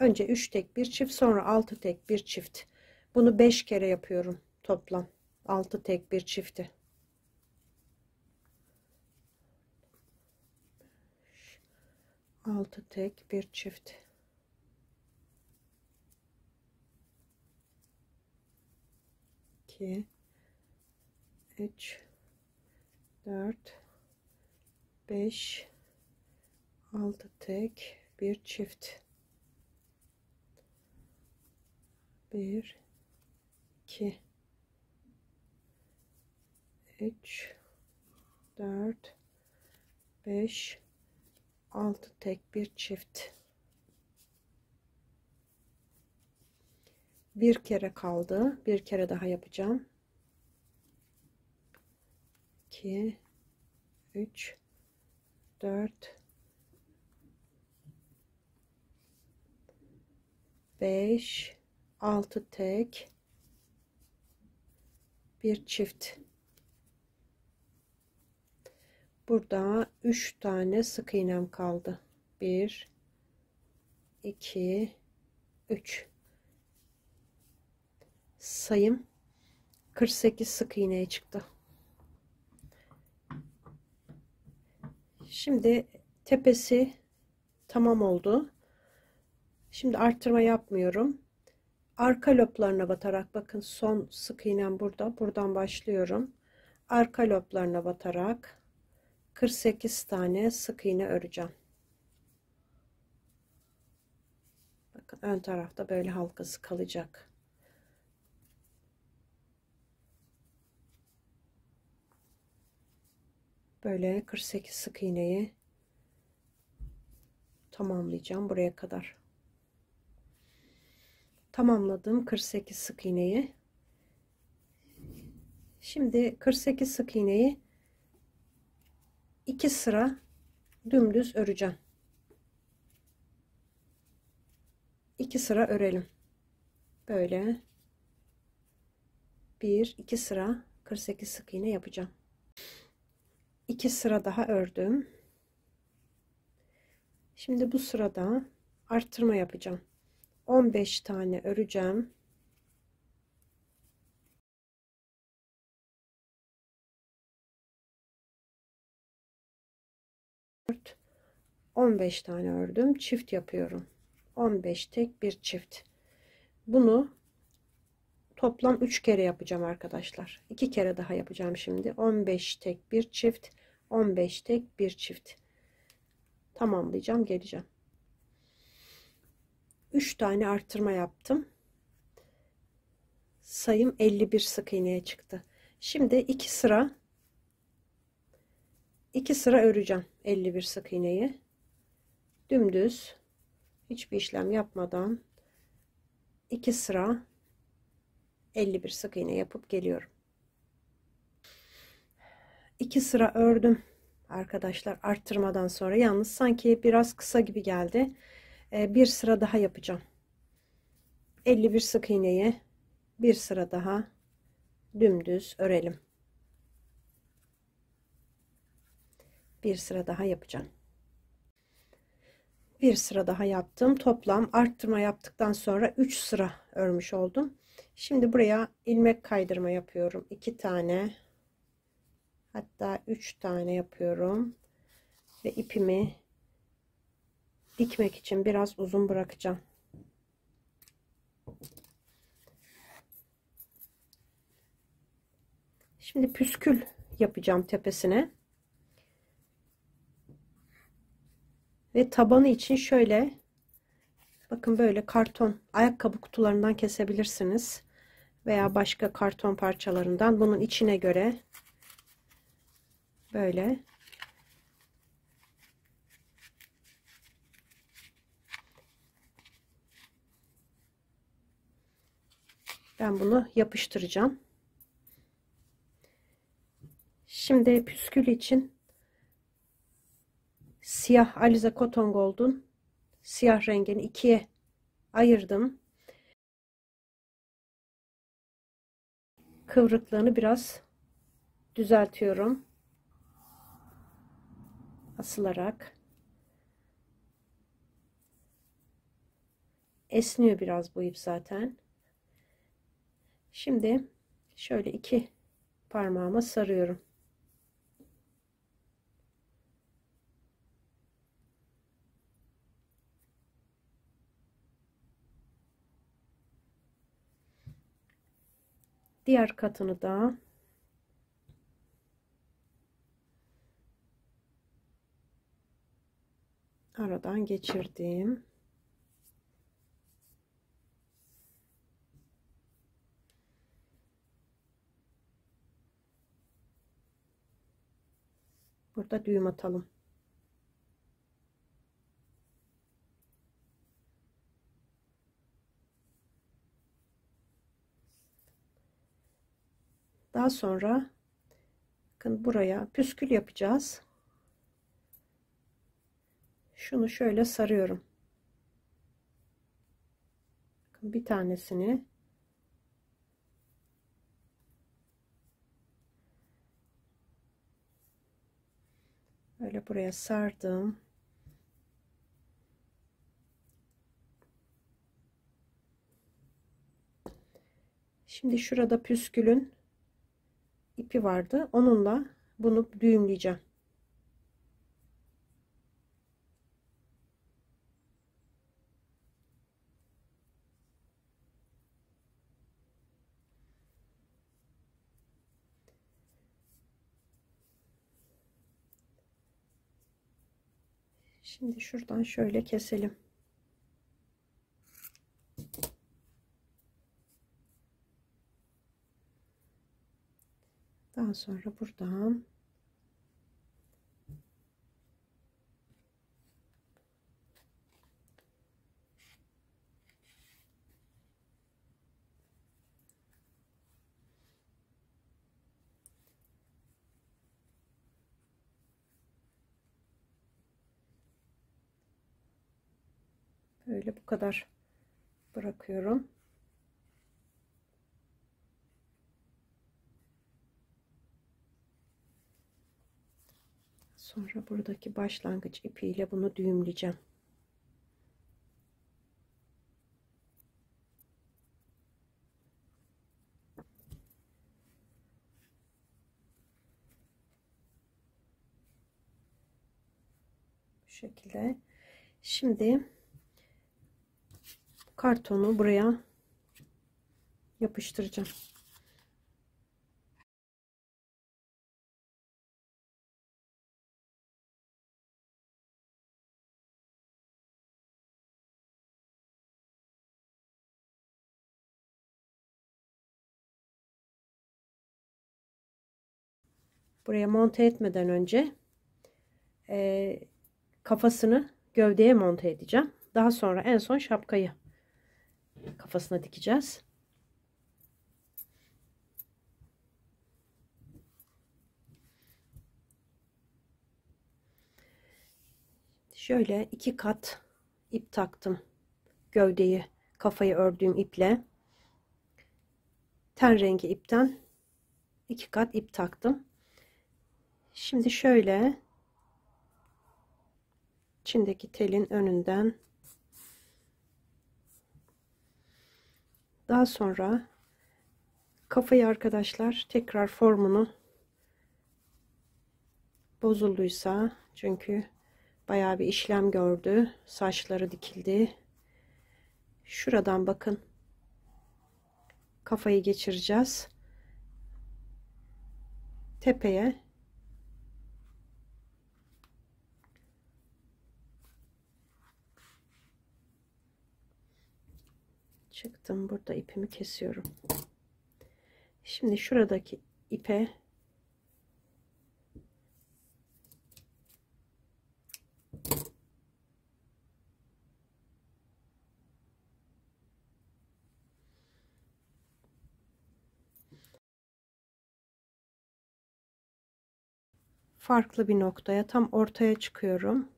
Önce 3 tek bir çift, sonra 6 tek bir çift. Bunu 5 kere yapıyorum toplam. 6 tek bir çifti. 6 tek bir çift. 2 3 4 5 6 tek bir çift. 1 2 3 4 5 6 tek bir çift. Bir kere kaldı. Bir kere daha yapacağım. 2 3 4 5 6 tek bir çift. Burada 3 tane sık iğnem kaldı. 1 2 3. Sayım 48 sık iğneye çıktı. Şimdi tepesi tamam oldu. Şimdi arttırma yapmıyorum. Arka loplarına batarak, bakın son sık iğnem burada. Buradan başlıyorum. Arka loplarına batarak 48 tane sık iğne öreceğim. Bakın ön tarafta böyle halkası kalacak. Böyle 48 sık iğneyi tamamlayacağım buraya kadar. Tamamladım 48 sık iğneyi. Şimdi 48 sık iğneyi 2 sıra dümdüz öreceğim. 2 sıra örelim. Böyle 1 2 sıra 48 sık iğne yapacağım. 2 sıra daha ördüm. Şimdi bu sırada arttırma yapacağım. 15 tane öreceğim. 15 tane ördüm. Çift yapıyorum. 15 tek bir çift. Bunu toplam 3 kere yapacağım arkadaşlar. 2 kere daha yapacağım şimdi. 15 tek bir çift. 15 tek bir çift. Tamamlayacağım, geleceğim. 3 tane arttırma yaptım. Sayım 51 sık iğneye çıktı. Şimdi 2 sıra öreceğim 51 sık iğneyi. Dümdüz, hiçbir işlem yapmadan 2 sıra 51 sık iğne yapıp geliyorum. 2 sıra ördüm arkadaşlar arttırmadan sonra. Yalnız sanki biraz kısa gibi geldi. Bir sıra daha yapacağım. 51 sık iğneyi bir sıra daha dümdüz örelim. Bir sıra daha yapacağım. Bir sıra daha yaptım. Toplam arttırma yaptıktan sonra 3 sıra örmüş oldum. Şimdi buraya ilmek kaydırma yapıyorum. 2 tane, hatta 3 tane yapıyorum ve ipimi dikmek için biraz uzun bırakacağım. Şimdi püskül yapacağım tepesine. Ve tabanı için şöyle bakın böyle karton ayakkabı kutularından kesebilirsiniz. Veya başka karton parçalarından bunun içine göre böyle ben bunu yapıştıracağım. Şimdi püskül için siyah Alize Cotton Gold'un siyah rengini ikiye ayırdım. Kıvrıklığını biraz düzeltiyorum. Asılarak. Esniyor biraz bu ip zaten. Şimdi şöyle iki parmağıma sarıyorum. Diğer katını da aradan geçirdim. Burada düğüm atalım. Daha sonra bakın buraya püskül yapacağız. Şunu şöyle sarıyorum. Bakın bir tanesini böyle buraya sardım. Şimdi şurada püskülün ipi vardı. Onunla bunu düğümleyeceğim. Şimdi şuradan şöyle keselim. Daha sonra buradan böyle bu kadar bırakıyorum. Sonra buradaki başlangıç ipiyle bunu düğümleyeceğim. Bu şekilde. Şimdi kartonu buraya yapıştıracağım. Buraya monte etmeden önce kafasını gövdeye monte edeceğim. Daha sonra en son şapkayı kafasına dikeceğiz. Şöyle iki kat ip taktım. Gövdeyi, kafayı ördüğüm iple ten rengi ipten iki kat ip taktım. Şimdi şöyle içindeki telin önünden, daha sonra kafayı arkadaşlar tekrar formunu bozulduysa, çünkü bayağı bir işlem gördü, saçları dikildi, şuradan bakın kafayı geçireceğiz. tepeye çıktım. Burada ipimi kesiyorum. Şimdi şuradaki ipe farklı bir noktaya, tam ortaya çıkıyorum.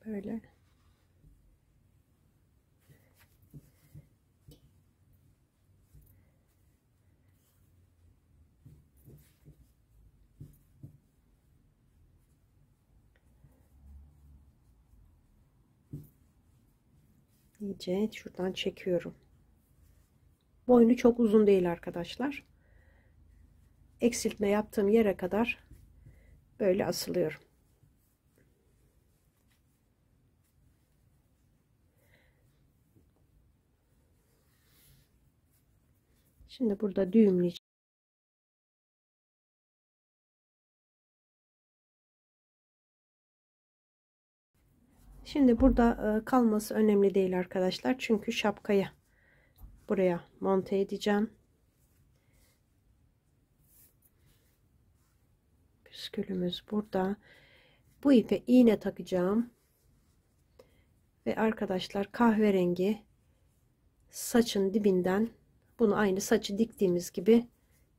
Böyle. İyice şuradan çekiyorum. Boynu çok uzun değil arkadaşlar. Eksiltme yaptığım yere kadar böyle asılıyorum. Şimdi burada düğümleyeceğim. Şimdi burada kalması önemli değil arkadaşlar. Çünkü şapkayı buraya monte edeceğim. Püskülümüz burada. Bu ipe iğne takacağım. Ve arkadaşlar kahverengi saçın dibinden bunu aynı saçı diktiğimiz gibi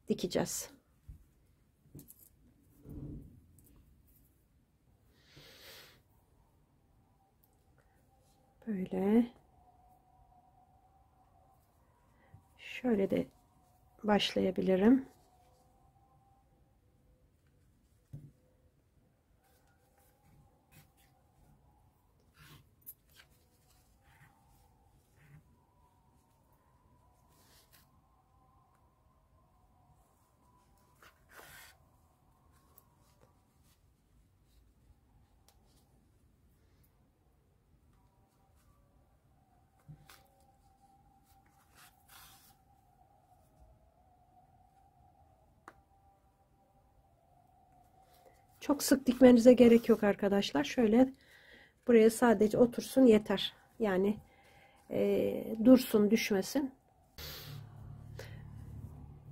dikeceğiz. Böyle. Şöyle de başlayabilirim. Çok sık dikmenize gerek yok arkadaşlar. Şöyle buraya sadece otursun yeter. Yani dursun, düşmesin.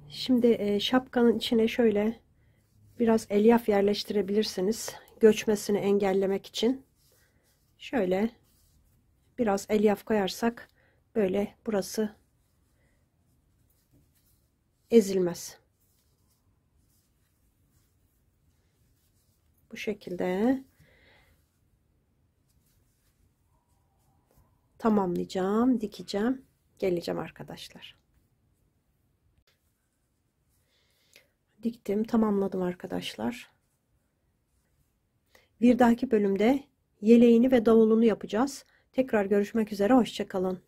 Şimdi şapkanın içine şöyle biraz elyaf yerleştirebilirsiniz. Göçmesini engellemek için. Şöyle biraz elyaf koyarsak böyle burası ezilmez. Bu şekilde tamamlayacağım, dikeceğim, geleceğim arkadaşlar. Diktim, tamamladım arkadaşlar. Bir dahaki bölümde yeleğini ve davulunu yapacağız. Tekrar görüşmek üzere, hoşça kalın.